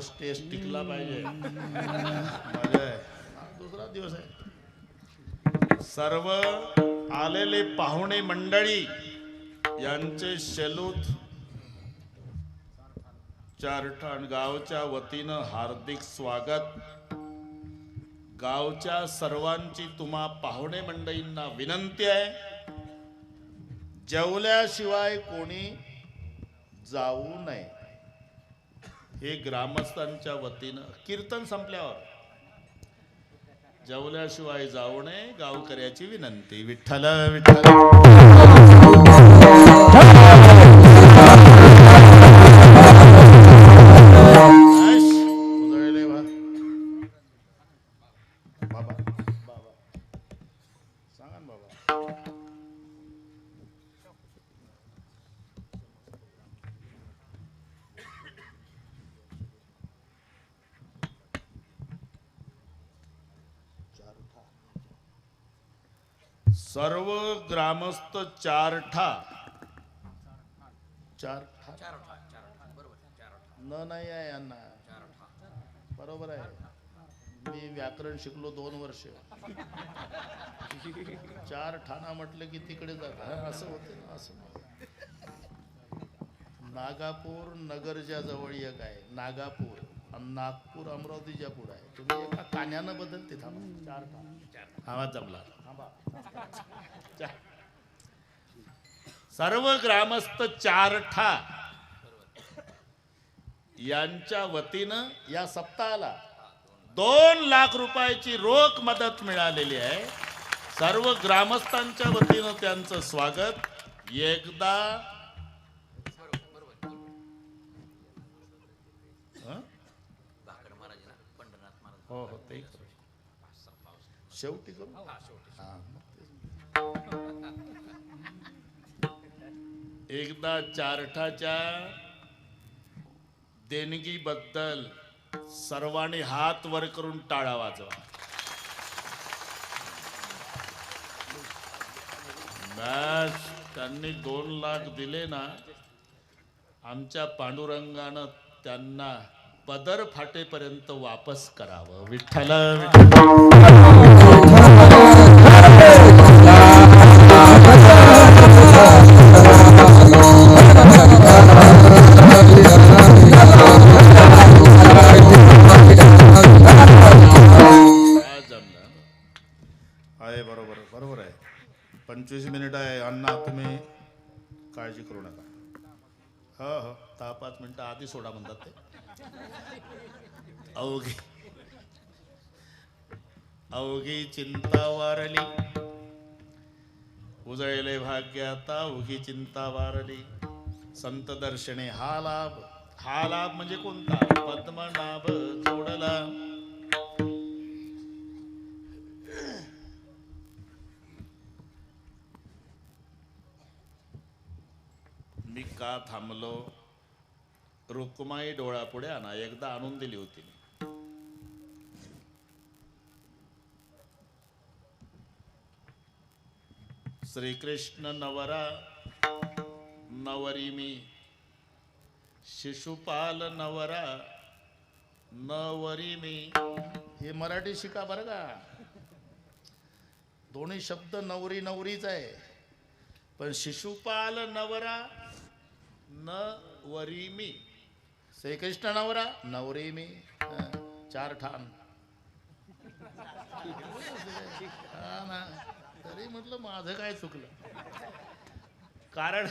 स्टेज टिकला पाहिजे. मजा आहे. दुसरा दिवस आहे. सर्व आलेले पाहुणे मंडळी यांचे शेलूत चारठाण गावच्या वतीनं हार्दिक स्वागत. गावच्या सर्वांची तुम्हा पाहुणे मंडळींना विनंती आहे, जेवल्याशिवाय कोणी जाऊ नये. हे ग्रामस्थांच्या वतीनं कीर्तन संपल्यावर जेवल्याशिवाय जाऊ नये गावकऱ्याची विनंती. विठ्ठल विठ्ठल. बाबा बाबा सांगा ना बाबा. सर्व ग्रामस्थ चारठा नाही आहे यांना. बरोबर आहे. मी व्याकरण शिकलो 2 वर्ष. 4 ठाणा म्हटलं की तिकडे जात असं होतं ना. असं नागापूर नगरच्या जवळ एक आहे नागापूर, आणि नागपूर अमरावतीच्या पुढे आहे. तुम्ही एका कान्यानं बदलते. थांबा. 4 ठाणा आवाज जमला. सर्व ग्रामस्थ चारठा यांच्या वतीनं या सप्ताहाला 2 लाख रुपयाची रोख मदत मिळालेली आहे. सर्व ग्रामस्थांच्या वतीनं त्यांचं स्वागत. एकदा हो हो ते शेवटी करू. एकदा चारठाच्या देणगीबद्दल सर्वांनी हात वर करून टाळा वाजवा. बस त्यांनी 2 लाख दिले ना. आमच्या पांडुरंगानं त्यांना पदर फाटेपर्यंत वापस करावं. विठ्ठल आहे. बरोबर बरोबर आहे. 25 मिनिट आहे. अण्णा तुम्ही काळजी करू नका. हो हो 10-5 मिनिटं आधी सोडा म्हणतात ते. अवघी चिंता वारली, उजळले भाग्य आता उगी चिंता वारली. संत दर्शने हा लाभ. हा लाभ म्हणजे कोणता? पद्मनाभ जोडला. मी का थांबलो? रुक्माई डोळ्यापुढे आणा. एकदा आणून दिली होती. श्रीकृष्ण नवरा नवरी मी, शिशुपाल नवरा नवरी मी. हे मराठी शिका बरं का. दोन्ही शब्द नवरी नवरीच आहे, पण शिशुपाल नवरा नवरी मी, श्रीकृष्ण नवरा नवरी मी. 4 ठाण. ना तरी म्हटलं माझं काय चुकलं. कारण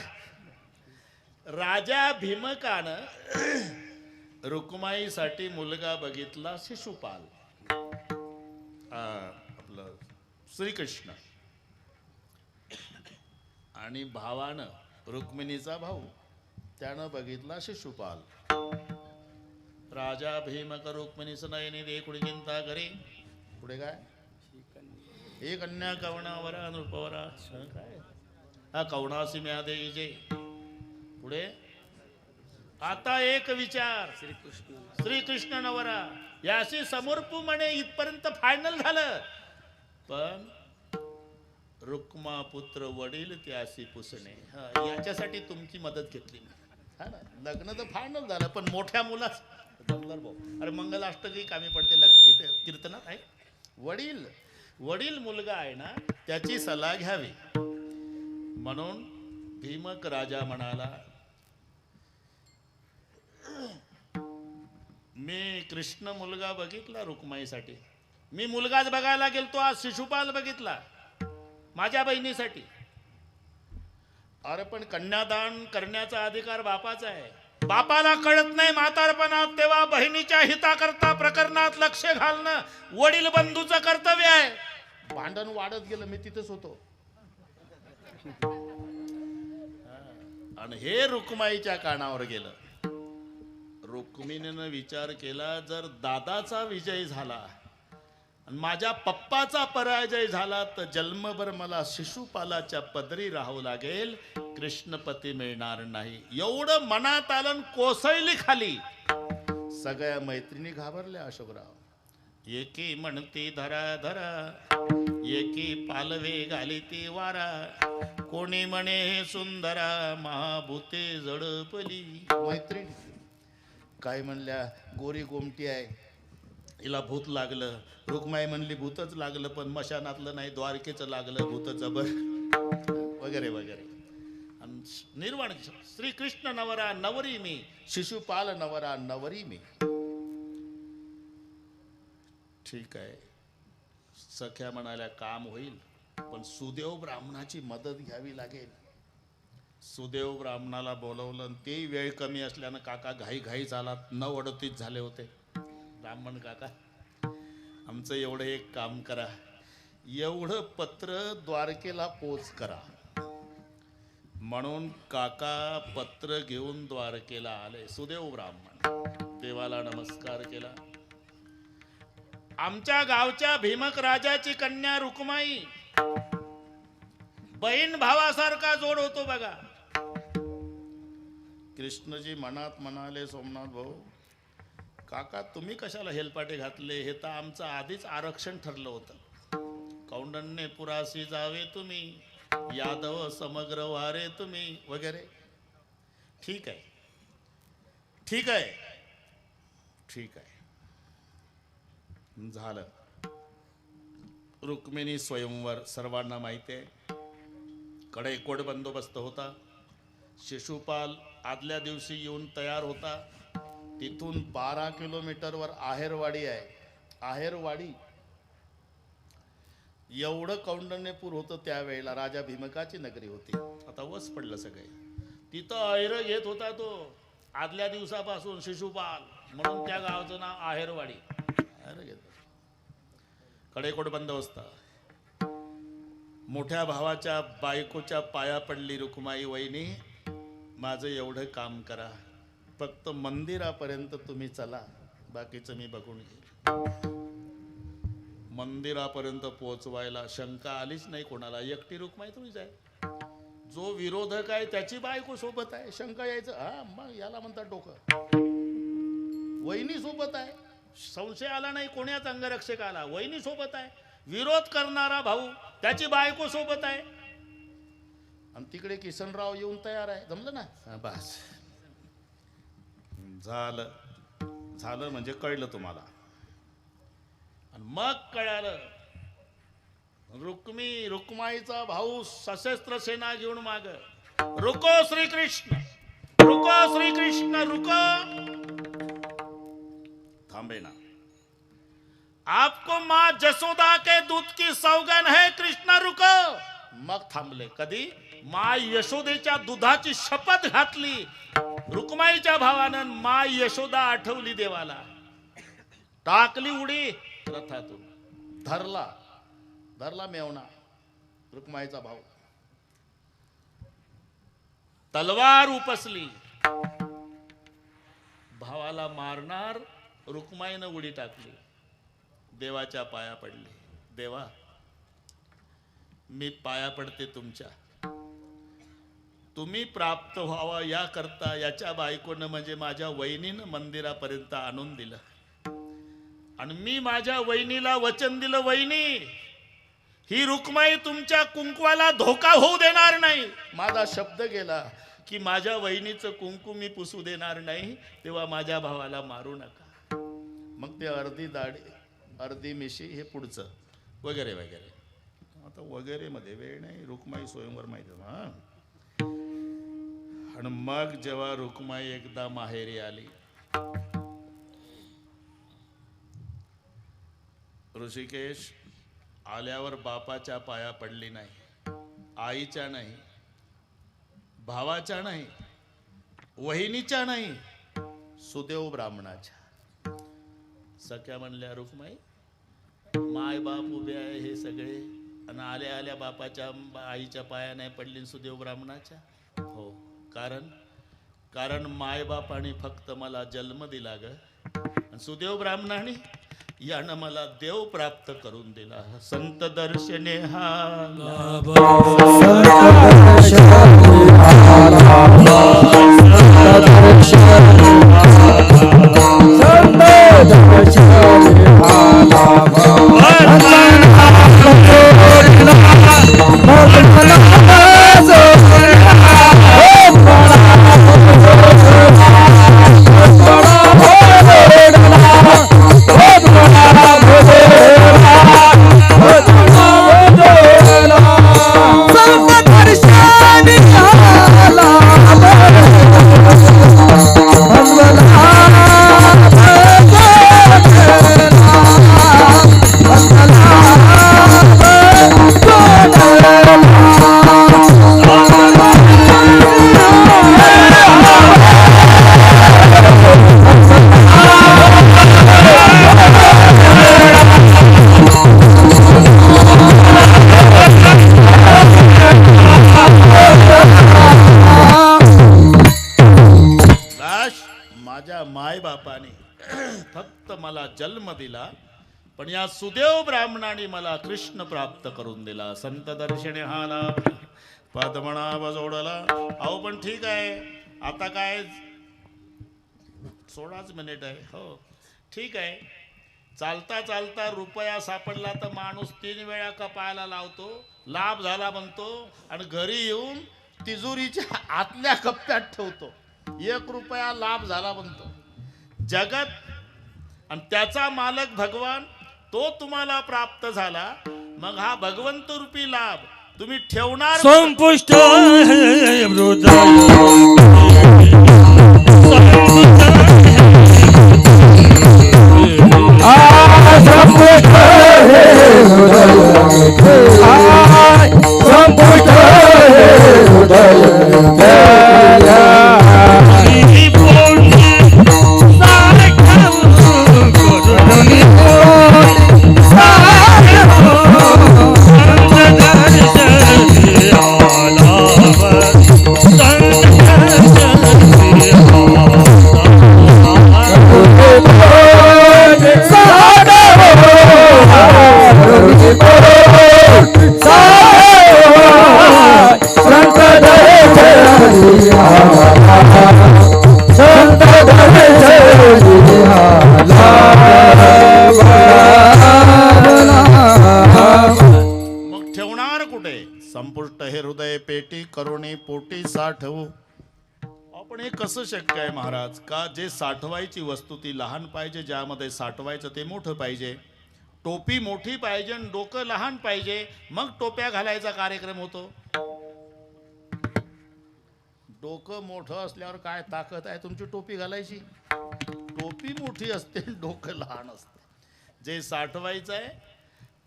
राजा भीमकानं रुक्माईसाठी मुलगा बघितला शिशुपाल. आपलं श्रीकृष्ण. आणि भावानं रुक्मिणीचा भाऊ त्यानं बघितला शिशुपाल. राजा भीमक रुक्मिणीच नयनी देखुडी चिंता करी. पुढे काय? एक कन्या कवणावरा नृपवरा. काय हा कवणासी म्या देईजे. पुढे आता एक विचार. श्रीकृष्ण नवरा याशी समोरपू म्हणे. इथपर्यंत फायनल झालं. पण रुक्मा पुत्र वडील त्याशी पुसणे. याच्यासाठी तुमची मदत घेतली. हा ना. लग्न तर फायनल झालं, पण मोठ्या मुलास जमलं भाऊ. अरे मंगलाष्टकी कामी पडते इथे कीर्तनात आहे. वडील वडील मुलगा आहे ना, त्याची सल्ला घ्यावी. म्हणून भीमक राजा म्हणाला, मी कृष्ण मुलगा बघितला रुक्माईसाठी. मी मुलगाच बघायला गेलतो, आज शिशुपाल बघितला माझ्या बहिणीसाठी. अरे पण कन्यादान करण्याचा अधिकार बापाचा आहे. बापाला कळत नाही म्हातारपणात, तेव्हा बहिणीच्या हिताकरता प्रकरणात लक्ष घालणं वडील बंधूचं कर्तव्य आहे. भांडण वाढत गेलं, मी तिथेच होतो. आणि हे रुक्माईच्या कानावर गेलं. रुक्मिणीनं विचार केला, जर दादाचा विजय झाला आणि माझ्या पप्पाचा पराजय झाला तर जन्मभर मला शिशुपालाच्या पदरी राहावं लागेल, कृष्णपती मिळणार नाही. एवढं मनात आलं, कोसळली खाली. सगळ्या मैत्रिणी घाबरल्या. अशोकराव एकी म्हणती धरा धरा, एकी पालवे घाली ती वारा, कोणी म्हणे हे सुंदरा, महाभूते जडपली. मैत्रिणी काय म्हणल्या, गोरी गोमटी आहे, हिला भूत लागलं. रुक्माई म्हणली भूतच लागलं, पण मशानातलं नाही, द्वारकेचं लागलं भूत जबर, वगैरे वगैरे. आणि निर्वाण श्रीकृष्ण नवरा नवरी मी, शिशुपाल नवरा नवरी मी. ठीक आहे, सख्या म्हणाल्या काम होईल, पण सुदेव ब्राह्मणाची मदत घ्यावी लागेल. सुदेव ब्राह्मणाला बोलवलं, आणि ते वेळ कमी असल्यानं काका घाई घाई झाला, 9:38 झाले होते. ब्राह्मण काका, आमचं एवढं एक काम करा, एवढं पत्र द्वारकेला पोच करा. म्हणून काका पत्र घेऊन द्वारकेला आले. सुदेव ब्राह्मण देवाला नमस्कार केला. आमच्या गावच्या भीमक राजाची कन्या रुक्माई, बहीण भावासारखा जोड होतो बघा. कृष्णजी मनात म्हणाले, सोमनाथ भाऊ काका तुम्ही कशाला हेलपाटे घातले, हे तर आमचं आधीच आरक्षण ठरलं होतं. कौंडण्य पुरासी जावे तुम्ही, यादव समग्र वारे तुम्ही, वगैरे. ठीक आहे ठीक आहे ठीक आहे, झालं. रुक्मिणी स्वयंवर सर्वांना माहिती आहे. कडेकोट बंदोबस्त होता. शिशुपाल आदल्या दिवशी येऊन तयार होता. तिथून 12 किलोमीटरवर आहेरवाडी आहे. आहेरवाडी एवढं कौंडण्यपूर होतं त्यावेळेला, राजा भीमकाची नगरी होती. आता वस पडलं सगळे. तिथं आहेर घेत होता तो आदल्या दिवसापासून शिशुपाल, म्हणून त्या गावाचं नाव आहेरवाडी. आहेर घेत कडेकोट बंदोबस्त. मोठ्या भावाच्या बायकोच्या पाया पडली रुक्माई, वहिनी माझं एवढं काम करा, फक्त मंदिरापर्यंत तुम्ही चला, बाकीचं मी बघून घेईन. मंदिरापर्यंत पोहोचवायला शंका आलीच नाही कोणाला. एकटी रुक्माई तुम्हीच आहे. जो विरोधक आहे त्याची बायको सोबत आहे, शंका यायचं हा मग याला म्हणतात डोकं. वहिनी सोबत आहे, संशय आला नाही कोण्याच अंगरक्षक आला, वहिनी सोबत आहे. विरोध करणारा भाऊ त्याची बायको सोबत आहे, आणि तिकडे किसनराव येऊन तयार आहे. जमलं ना, बस झालं. झालं म्हणजे कळलं तुम्हाला. आणि मग कळालं, रुक्माईचा भाऊ सशस्त्र सेना घेऊन माग. रुको श्रीकृष्ण, रुको श्रीकृष्ण, रुको. थांबे ना, आपको माँ जसोदा के दूध की सौगंध है, कृष्ण रुको. मग थांबले. कधी माँ यशोदेच्या दुधाची शपथ घातली रुक्माईच्या भावानं. माँ यशोदा आठवली देवाला, टाकली उडी रथातून. धरला मेवणा रुक्माईचा भाऊ. तलवार उपसली, भावाला मारणार. रुक्माईनं उडी टाकली, देवाच्या पाया पडली. देवा मी पाया पडते तुमच्या, तुम्ही प्राप्त व्हावा या करता याच्या बायकोनं म्हणजे माझ्या वहिनीनं मंदिरापर्यंत आणून दिलं. आणि मी माझ्या वहिनीला वचन दिलं, वहिनी ही रुक्माई तुमच्या कुंकवाला धोका होऊ देणार नाही. माझा शब्द गेला की माझ्या वहिनीचं कुंकू मी पुसू देणार नाही, तेव्हा माझ्या भावाला मारू नका. मग ते अर्धी दाढी अर्धी मिशी हे पुढचं वगैरे वगैरे. आता वगैरे मध्ये वेळ नाही, रुक्माई स्वयंवर माहिती हा. आणि मग जेव्हा रुक्माई एकदा माहेरी आली, ऋषिकेश आल्यावर बापाच्या पाया पडली नाही, आईच्या नाही, भावाच्या नाही, वहिनीच्या नाही, सुदेव ब्राह्मणाच्या. सख्या म्हणल्या रुक्माई माय बाप उभे आहे हे सगळे, आणि आल्या आल्या बापाच्या आईच्या पाया नाही पडली, सुदेव ब्राह्मणाच्या. हो, कारण मायबापाने फक्त मला जन्म दिला ग, आणि सुदेव ब्राह्मणाने यानं मला देव प्राप्त करून दिला. संत दर्शने हा फक्त मला जन्म दिला, पण या सुदेव ब्राह्मणाने मला कृष्ण प्राप्त करून दिला. संत दर्शने हाला पद्मनाभ जोडला. अहो पण ठीक आहे, आता काय 16च मिनिट आहे. हो ठीक आहे. चालता चालता रुपया सापडला तर माणूस 3 वेळा कपाळाला लावतो, लाभ झाला म्हणतो, आणि घरी येऊन तिजोरीच्या आतल्या कप्प्यात ठेवतो. 1 रुपया लाभ झाला म्हणतो. जगत आणि त्याचा मालक भगवान तो तुम्हाला प्राप्त झाला, मग हा भगवंत रूपी लाभ तुम्ही ठेवणार संपुष्ट संपुष्ट हे हृदय पेटी करुणी पोटी साठवू. आपण हे कसं शक्य आहे महाराज? का जे साठवायची वस्तू ती लहान पाहिजे, ज्यामध्ये साठवायचं ते मोठं पाहिजे. टोपी मोठी पाहिजे आणि डोकं लहान पाहिजे, मग टोप्या घालायचा कार्यक्रम होतो. डोकं मोठं असल्यावर काय ताकद आहे तुमची टोपी घालायची? टोपी मोठी असते, डोकं लहान असते. जे साठवायचं आहे,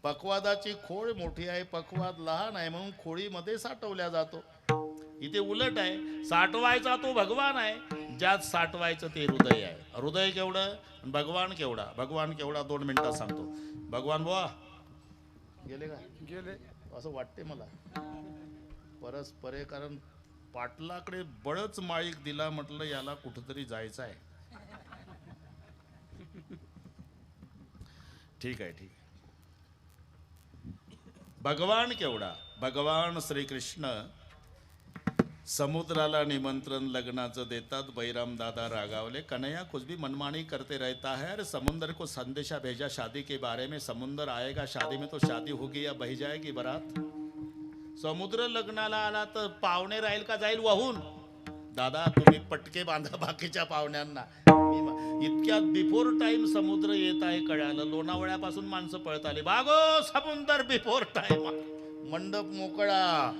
पक्वादाची खोळ मोठी आहे, पक्वाद लहान आहे, म्हणून खोळीमध्ये साठवल्या जातो. इथे उलट आहे, साठवायचा तो भगवान आहे, ज्यात साठवायचं ते हृदय आहे. हृदय केवढं, भगवान केवढा? भगवान केवढा 2 मिनिटात सांगतो. भगवान बुवा गेले का? गेले असं वाटते मला. परस्परे, कारण पाटलाकडे बळच माईक दिला, म्हटलं याला कुठंतरी जायचं आहे. ठीक आहे, ठीक आहे. भगवान केवढा? भगवान श्रीकृष्ण समुद्राला निमंत्रण लग्नाचं देतात, बैराम दादा रागावले, कन्हैया कुछ भी मनमानी करते रहता है, अरे समुंदर को संदेशा भेजा शादी के बारे में, समुंदर आएगा शादी में तो शादी होगी या बही जाएगी बारात. समुद्र लग्नाला आला तर पाहुणे राहील का जाईल वाहून. दादा तुम्ही पटके बांधा बाकीच्या पाहुण्यांना. इतक्यात बिफोर टाइम समुद्र येत आहे कळालं. लोणावळ्यापासून माणसं पळत आली, भागो समुंदर बिफोर टाइम. मंडप मोकळा.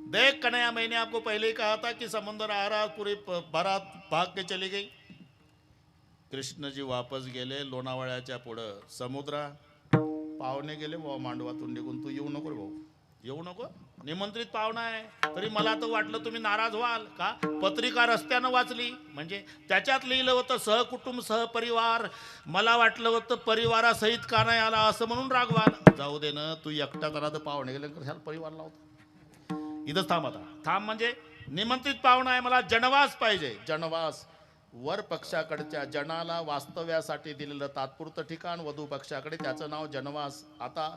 देख कन्हैया, मैंने आपको पहले ही कहा था कि समुद्र आ रहा, पूरी बारात भाग के चली गई. कृष्णजी वापस गेले लोणावळ्याच्या पुढं. समुद्रा पाहुणे गेले भाऊ मांडवातून निघून, तू येऊ नको रे भाऊ, येऊ नको. निमंत्रित पाहुणा आहे तरी मला तर वाटलं तुम्ही नाराज व्हाल का. पत्रिका रस्त्यानं वाचली म्हणजे त्याच्यात लिहिलं होतं सहकुटुंब सहपरिवार. मला वाटलं होतं परिवारासहित का नाही आला असं म्हणून रागवाल. जाऊ दे ना, तू एकटा करा तर पाहुणे गेले कशाला परिवार लावतो. इथंच थांब आता. थांब म्हणजे निमंत्रित पाहुणा आहे, मला जनवास पाहिजे. जनवास वर पक्षाकडच्या जनाला वास्तव्यासाठी दिलेलं तात्पुरतं ठिकाण, वधू पक्षाकडे त्याचं नाव जनवास. आता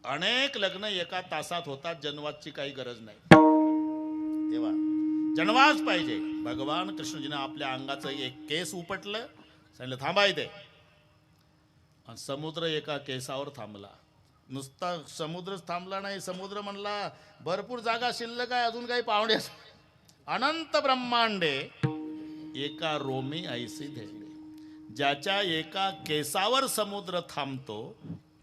अनेक लग्न एका तासात होतात, जनवासची काही गरज नाही. तेव्हा जनवास पाहिजे. भगवान कृष्णजीने आपल्या अंगाचं एक केस उपटलं, सांगितलं थांबा इथे. आणि समुद्र एका केसावर थांबला. नुसता समुद्रच थांबला नाही, समुद्र म्हणला भरपूर जागा शिल्लक आहे, अजून काही पाहुणे. अनंत ब्रह्मांडे एका रोमी ऐसी धेरले. ज्याच्या एका केसावर समुद्र थांबतो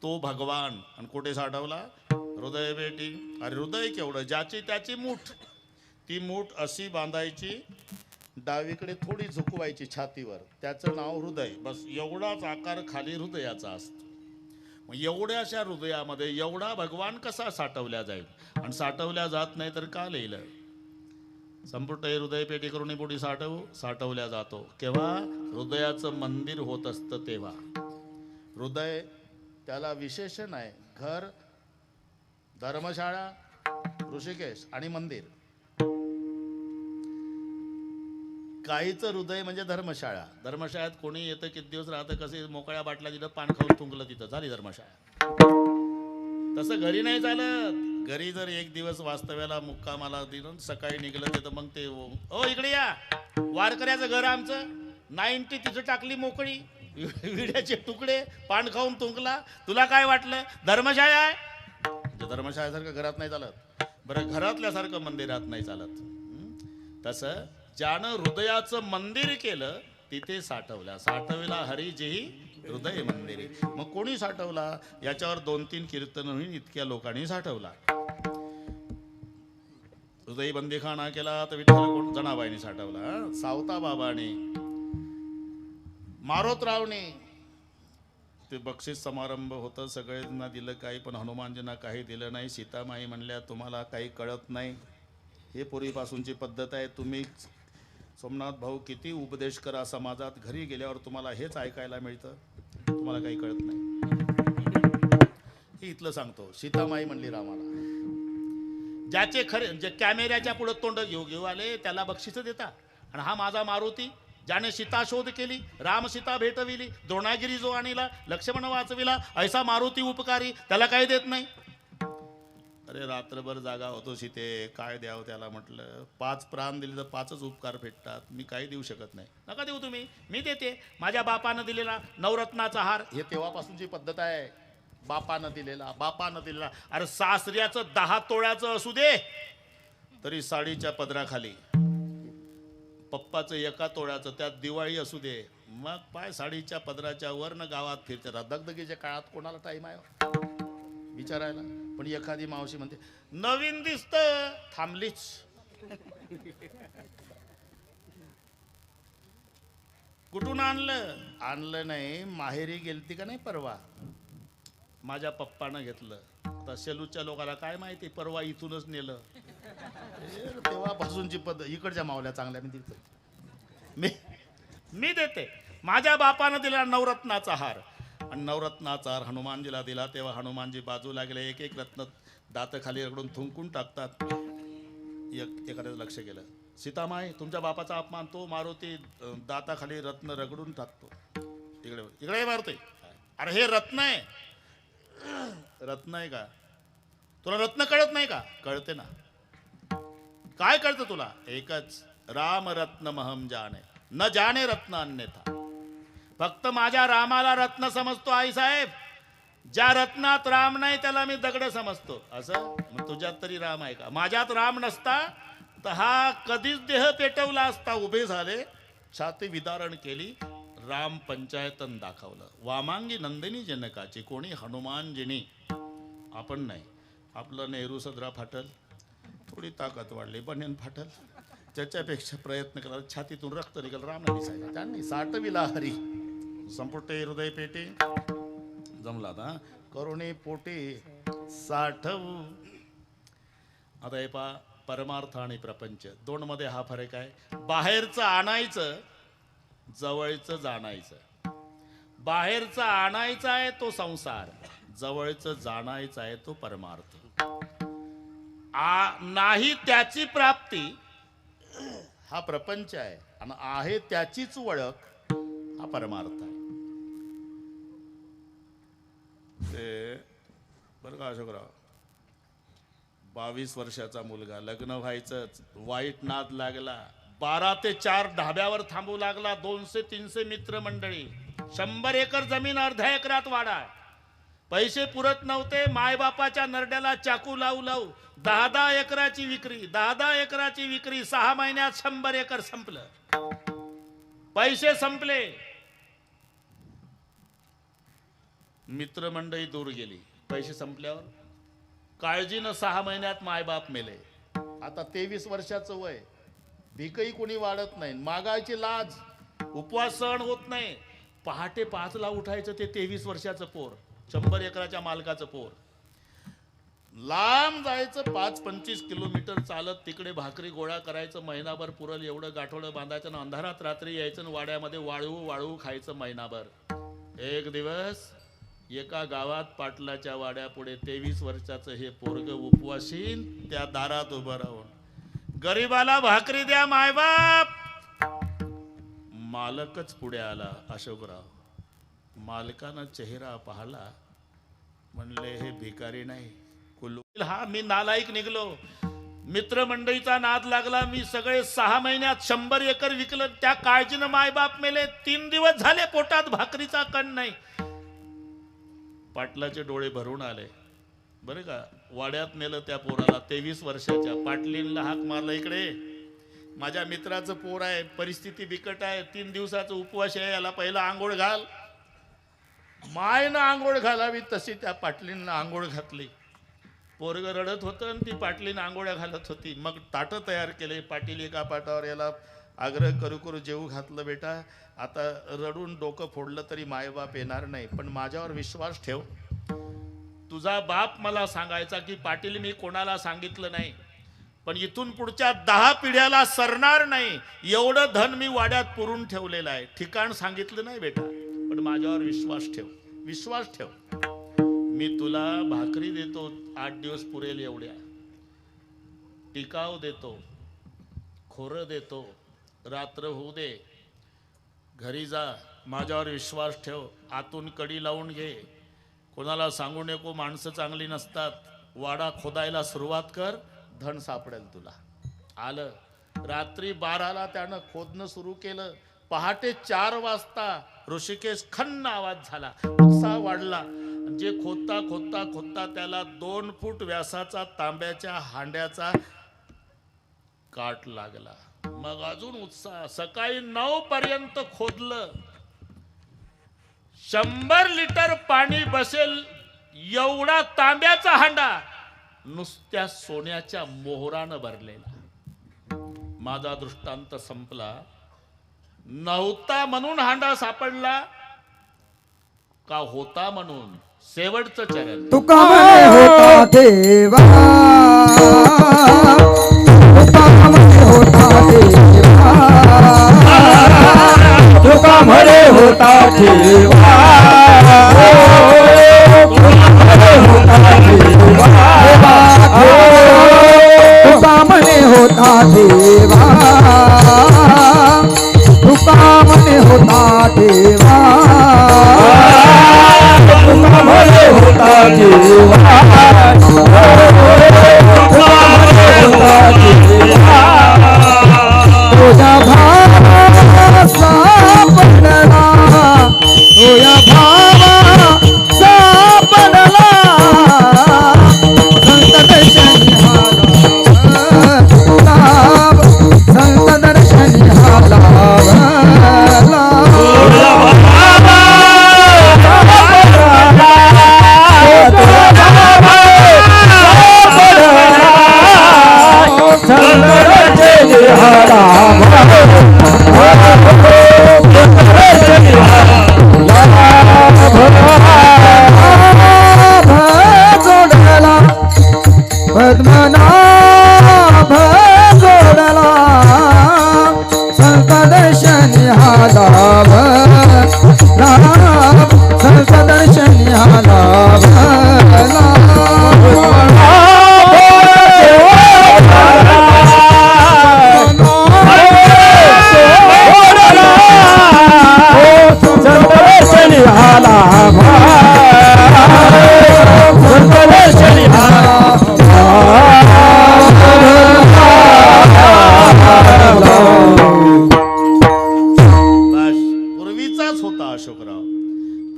तो भगवान. आणि कुठे साठवला. हृदय बेटी. अरे हृदय केवढं, ज्याची त्याची मूठ. ती मूठ अशी बांधायची, डावीकडे थोडी झुकवायची छातीवर, त्याचं नाव हृदय. बस एवढाच आकार खाली हृदयाचा असतो. मग एवढ्याशा हृदयामध्ये एवढा भगवान कसा साठवल्या जाईल. आणि साठवल्या जात नाही तर का लिहिलं. संपूर्ण हृदय पेटी करून पुढे साठवल्या जातो. केव्हा हृदयाचं मंदिर होत असतं तेव्हा. हृदय त्याला विशेषण आहे. घर, धर्मशाळा, ऋषिकेश आणि मंदिर. काहीचं हृदय म्हणजे धर्मशाळा. धर्मशाळेत कोणी येतं, किती दिवस राहतं, कसे मोकळ्या बाटल्या दिलं, पान खाऊन तुंकलं, तिथं झाली धर्मशाळा. तसं घरी नाही चालत. घरी जर एक दिवस वास्तव्याला मुक्कामाला दिलं, सकाळी निघलं तिथं, मग ते ओ इकडे या, वारकऱ्याचं घर आमचं 90 तिथं टाकली मोकळी, विड्याचे तुकडे, पान खाऊन तुंकला. तुला काय वाटलं धर्मशाळा आहे. धर्मशाळेसारखं घरात नाही चालत. बरं घरातल्यासारखं मंदिरात नाही चालत. तसं ज्यानं हृदयाचं मंदिर केलं तिथे साठवला हरी जेही हृदय मंदिरी. मग कोणी साठवला याच्यावर 2-3 कीर्तन होईल, इतक्या लोकांनी साठवला. हृदय बंदीखाना केला तर विठ्ठल कोण जनाबाईने साठवला. सावता बाबाने, मारोतरावने. ते बक्षीस समारंभ होतं, सगळ्यांना दिलं काही, पण हनुमानजींना काही दिलं नाही. सीतामाई म्हणल्या तुम्हाला काही कळत नाही, हे पूर्वीपासूनची पद्धत आहे. तुम्ही सोमनाथ भाऊ किती उपदेश करा समाजात, घरी गेल्यावर तुम्हाला हेच ऐकायला मिळतं, तुम्हाला काही कळत नाही. हे इथलं सांगतो. सीतामाई म्हणली रामाला, ज्याचे खरे जे कॅमेऱ्याच्या पुढे तोंड घेऊ आले त्याला बक्षीस देता. आणि हा माझा मारुती ज्याने सीता शोध केली, राम सीता भेटविली, द्रोणागिरी जो आणला, लक्ष्मण वाचविला, ऐसा मारुती उपकारी, त्याला काही देत नाही. अरे रात्रभर जागा होतो सीते, काय द्यावं त्याला. म्हटलं 5 प्राण दिले तर 5च उपकार भेटतात, मी काही देऊ शकत नाही. नका देऊ तुम्ही, मी देते. माझ्या बापानं दिलेला नवरत्नाचा हार, हे तेव्हापासूनची पद्धत आहे. बापानं दिलेला. अरे सासऱ्याचं 10 तोळ्याचं असू दे तरी साडीच्या पदराखाली, पप्पाचं 1 तोळ्याचं, त्यात दिवाळी असू दे, मग पाय साडीच्या पदराच्या वरनं गावात फिरते. दगदगीच्या काळात कोणाला टाईम आहे विचारायला. पण एखादी मावशी म्हणते नवीन दिसतं, थांबलीच. कुठून आणलं नाही, माहेरी गेलती का नाही परवा, माझ्या पप्पानं घेतलं. आता शेलूच्या लोकांना काय माहिती, परवा इथूनच नेलं. तेव्हापासूनची पद्धत. इकडच्या मावल्या चांगल्या मी देते. माझ्या बापानं दिला नवरत्नाचा हार, आणि नवरत्नाचा हार हनुमानजीला दिला. तेव्हा हनुमानजी बाजूला गेले, एक रत्न दात खाली रगडून थुंकून टाकतात. एखाद्याचं लक्ष गेलं, सीतामाई तुमच्या बापाचा अपमान. तो मारुती दाताखाली रत्न रगडून टाकतो. इकडे मारते. अरे हे रत्न आहे. रत्न आहे का तुला? रत्न कळत नाही का? कळते ना. काय कळतं तुला? एकच, राम रत्न महम जाने न जाने रत्न अन्यथा. फक्त माझ्या रामाला रत्न समजतो आई साहेब. ज्या रत्नात राम नाही त्याला मी दगड समजतो. असं मग तुझ्यात तरी राम आहे का? माझ्यात राम नसता तर हा कधीच देह पेटवला असता. उभे झाले, छाती विदारण केली, राम पंचायतन दाखवलं. वामांगी नंदिनी जनकाची, कोणी हनुमानजीनी. आपण नाही. आपलं नेहरू सदरा फाटल, थोडी ताकद वाढली, बन्यान फाटल, त्याच्यापेक्षा प्रयत्न करा, छातीतून रक्त निघाल, राम नाही दिसायला. त्यांनी साठविला हरी, संपुटे हृदय पेटे जमला ना करुणे पोटे साठवू. आता हे पा, परमार्थ आणि प्रपंच दोन मध्ये हा फरक आहे. बाहेरचं आणायचं, जवळचं जाणायचं. बाहेरचं आणायचं आहे तो संसार, जवळचं जाणायचं आहे तो परमार्थ. नाही त्याची प्राप्ती हा प्रपंच आहे, आणि आहे त्याचीच ओळख हा परमार्थ आहे. ते बरं का अशोकराव, 22 वर्षाचा मुलगा, लग्न व्हायचंच, वाईट नाद लागला, 12 ते 4 ढाब्यावर थांबू लागला, 200-300 मित्रमंडळी, 100 एकर जमीन अर्ध्या एकरात वाडा. पैसे पुरत नव्हते, मायबापाच्या नरड्याला चाकू लावू लावू 10-10 एकराची विक्री, 10-10 एकराची विक्री. 6 महिन्यात 100 एकर संपलं. पैसे संपले, मित्रमंडळी दूर गेली. पैसे संपल्यावर काळजीनं 6 महिन्यात मायबाप मेले. आता 23 वर्षाचं वय, भिकही कोणी वाढत नाही, मागायची लाज, उपवास सहन होत नाही. पहाटे 5ला उठायचं ते 23 वर्षाचं पोर, 100 एकराच्या मालकाचं पोर. लांब जायचं 5-25 किलोमीटर चालत, तिकडे भाकरी गोळा करायचं, महिनाभर पुरल एवढं गाठोडं बांधायचं ना, अंधारात रात्री यायचं ना, वाड्यामध्ये वाळू खायचं महिनाभर. एक दिवस एका गावात पाटलाच्या वाड्यापुढे 23 वर्षाचं हे पोरग उपवासीन, त्या दारात उभं राहून, गरीबाला भाकरी द्या मायबाप. मालकच पुढे आला, अशोकराव. मालकानं चेहरा पाहला, म्हणले हे भिकारी नाही, कुलूल. हा मी नालायक निघलो. मित्रमंडळीचा नाद लागला, मी सगळे 6 महिन्यात 100 एकर विकलं. त्या काळजीनं मायबाप मेले. 3 दिवस झाले पोटात भाकरीचा कण नाही. पाटलाचे डोळे भरून आले. बरं का, वाड्यात नेलं त्या पोराला, 23 वर्षाच्या. पाटलींना हाक मारला, इकडे माझ्या मित्राचं पोर आहे, परिस्थिती बिकट आहे, 3 दिवसाचं उपवास आहे, याला पहिला आंघोळ घाल. मायनं आंघोळ घालावी तशी त्या पाटलींना आंघोळ घातली. पोरग रडत होतं आणि ती पाटलीनं आंघोळ्या घालत होती. मग ताटं तयार केले. पाटील एका पाटावर याला आग्रह करू जेवू घातलं. बेटा आता रडून डोकं फोडलं तरी मायबाप येणार नाही, पण माझ्यावर विश्वास ठेव. तुझा बाप मला सांगायचा की पाटील मी कोणाला सांगितलं नाही, पण इथून पुढच्या 10 पिढ्याला सरणार नाही एवढं धन मी वाड्यात पुरून ठेवलेलं आहे. ठिकाण सांगितलं नाही बेटा, पण माझ्यावर विश्वास ठेव, विश्वास ठेव. मी तुला भाकरी देतो 8 दिवस पुरेल एवढ्या, टिकाव देतो, खोरं देतो, रात्र होऊ दे, घरी जा, माझ्यावर विश्वास ठेव. आतून कडी लावून घे, कोणाला सांगू नको, माणसं चांगली नसतात. वाडा खोदायला सुरुवात कर, धन सापडेल तुला. आलं. रात्री 12ला त्यानं खोदणं सुरू केलं. पहाटे 4 वाजता ऋषिकेश खन्न आवाज झाला, उत्साह वाढला. जे खोदता खोदता खोदता त्याला 2 फूट व्यासाचा तांब्याच्या हांड्याचा काट लागला. मग अजून उत्साह. सकाळी 9 पर्यंत खोदलं. 100 लिटर पाणी बसेल एवढा तांब्याचा हांडा नुसत्या सोन्याच्या मोहरानं भरलेला. माझा दृष्टांत संपला. नव्हता म्हणून हांडा सापडला का होता म्हणून? शेवटचं चरण. तुका म्हणे होता देवा, तुका म्हणे होता देवा, तुका म्हणे होता देवा, तुका म्हणे होता देवा, तुका म्हणे होता देवा, तुका म्हणे होता देवा, तुका म्हणे होता देवा. लाभ लाभ संत दर्शनी हा लाभ दर्शनी हा लाभ संत दर्शनी बस पूर्वीचाच होता अशोकराव.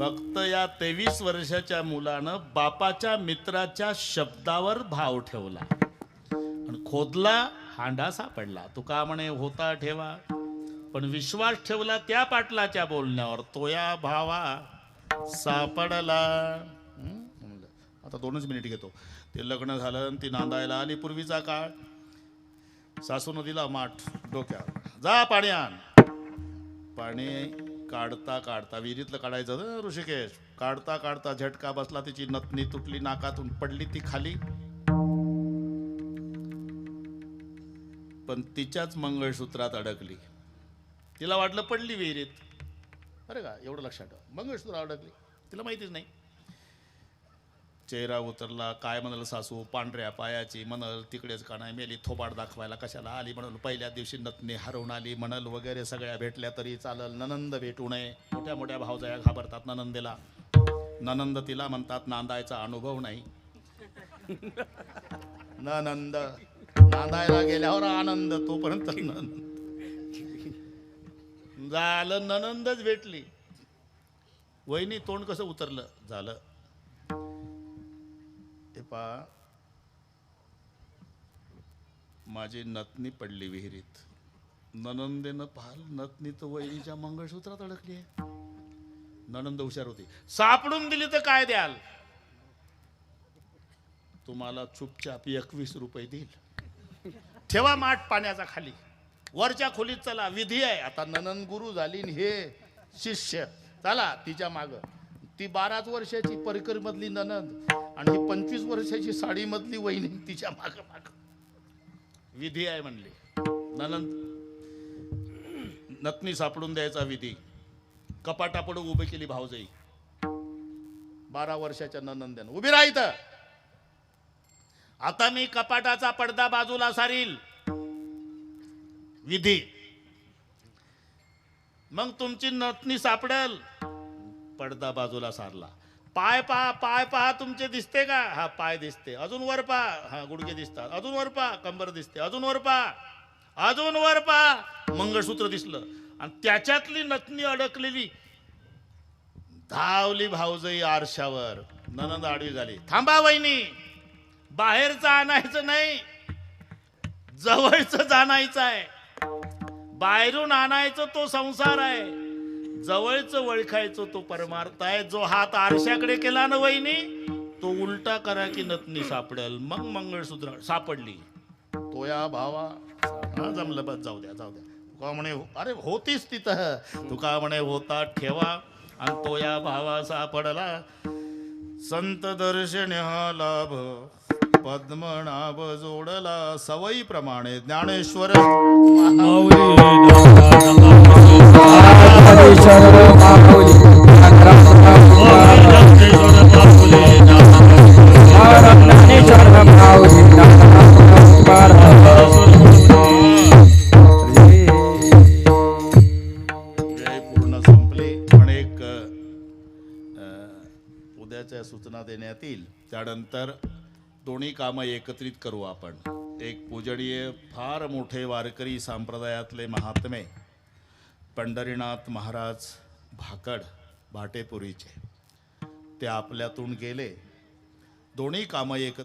फक्त या 23 वर्षाच्या मुलानं बापाच्या मित्राच्या शब्दावर भाव ठेवला आणि खोदला, हांडा सापडला. तुका म्हणे होता ठेवा, पण विश्वास ठेवला त्या पाटलाच्या बोलण्यावर. तो या भावा सापडला. म्हणलं, आता 2च मिनिट घेतो. ते लग्न झालं आणि ती नांदायला आली. पूर्वीचा काळ. सासून दिला माठ डोक्यावर, जा पाणी आण. पाणी काढता काढता, विहिरीतलं काढायचं ना ऋषिकेश, काढता काढता झटका बसला. तिची नथनी तुटली, नाकातून पडली ती खाली. पण तिच्याच मंगळसूत्रात अडकली. तिला वाटलं पडली विहिरीत. अरे का, एवढं लक्षात ठेवा, मंगळसूत्र अडकली, तिला माहितीच नाही. चेहरा उतरला. काय म्हणाल सासू, पांढऱ्या पायाची म्हणाल, तिकडेच का नाही मेली, थोबाड दाखवायला कशाला आली म्हणाल, पहिल्या दिवशी नथनी हरवून आली म्हणाल, वगैरे सगळ्या भेटल्या तरी चालल, ननंद भेटू नये. मोठ्या मोठ्या भावजया घाबरतात ननंदेला. ननंद तिला म्हणतात नांदायचा अनुभव नाही. ननंद नांदायला गेल्यावर आनंद, तोपर्यंत झालं, ननंदच भेटली. वहिनी तोंड कसं उतरलं, झालं. पा माझी नथनी पडली विहिरीत. ननंदेनं पाहिल, नथनी तर वहिनीच्या मंगळसूत्रात अडकली आहे. ननंद हुशार होती, सापडून दिली तर काय द्याल? तुम्हाला चुपचाप 21 रुपये देईल. ठेवा माठ पाण्याचा खाली, वरच्या खोलीत चला, विधी आहे. आता ननंद गुरु झाली आणि हे शिष्य. चला तिच्या माग. ती 12 वर्षाची परिकर मधली ननंद आणि ही 25 वर्षाची साडी मधली वहिनी तिच्या माग माग. विधी आहे म्हणली. ननंद नथनी सापडून द्यायचा विधी. कपाटापुढे उभी केली भावजाई. 12 वर्षाच्या ननंदेनं उभी राहित. आता मी कपाटाचा पडदा बाजूला सारील. विधी. मग तुमची नथनी सापडेल. पडदा बाजूला सारला. पाय पहा, पाय पहा, तुमचे दिसते का? हा पाय दिसते. अजून वर पहा, हा गुडघे दिसतात. अजून वर पहा, कंबर दिसते. अजून वर पहा, अजून वर पहा, मंगळसूत्र दिसलं. आणि त्याच्यातली नथनी अडकलेली. धावली भावजई आरशावर. ननंद आडवी झाली. थांबा वहिनी, बाहेरचं आणायचं नाही, जवळचं आणायचं आहे. बाहेरून आणायचं तो संसार आहे, जवळचं ओळखायचं तो परमार्थ आहे. जो हात आरशाकडे केला ना वहिनी, तो उलटा करा की नथनी सापडेल. मग मंगळसूत्र सापडली. तो या भावा जमलं, बस जाऊ द्या जाऊ द्या. तुका म्हणे अरे होतीस तिथं, तुका म्हणे होता ठेवा. आणि तो या भावा सापडला. संत दर्शन हा लाभ, पद्मनाभ जोडला. सवयीप्रमाणे ज्ञानेश्वर पूर्ण संपली. पण एक उद्याच्या सूचना देण्यात येईल. त्यानंतर दोन्ही कामं एकत्रित करू आपण. एक पूजनीय फार मोठे वारकरी संप्रदायातले महात्मे पंढरीनाथ महाराज भाकड भाटेपुरीचे, ते आपल्यातून गेले. दोन्ही कामं एकत्रित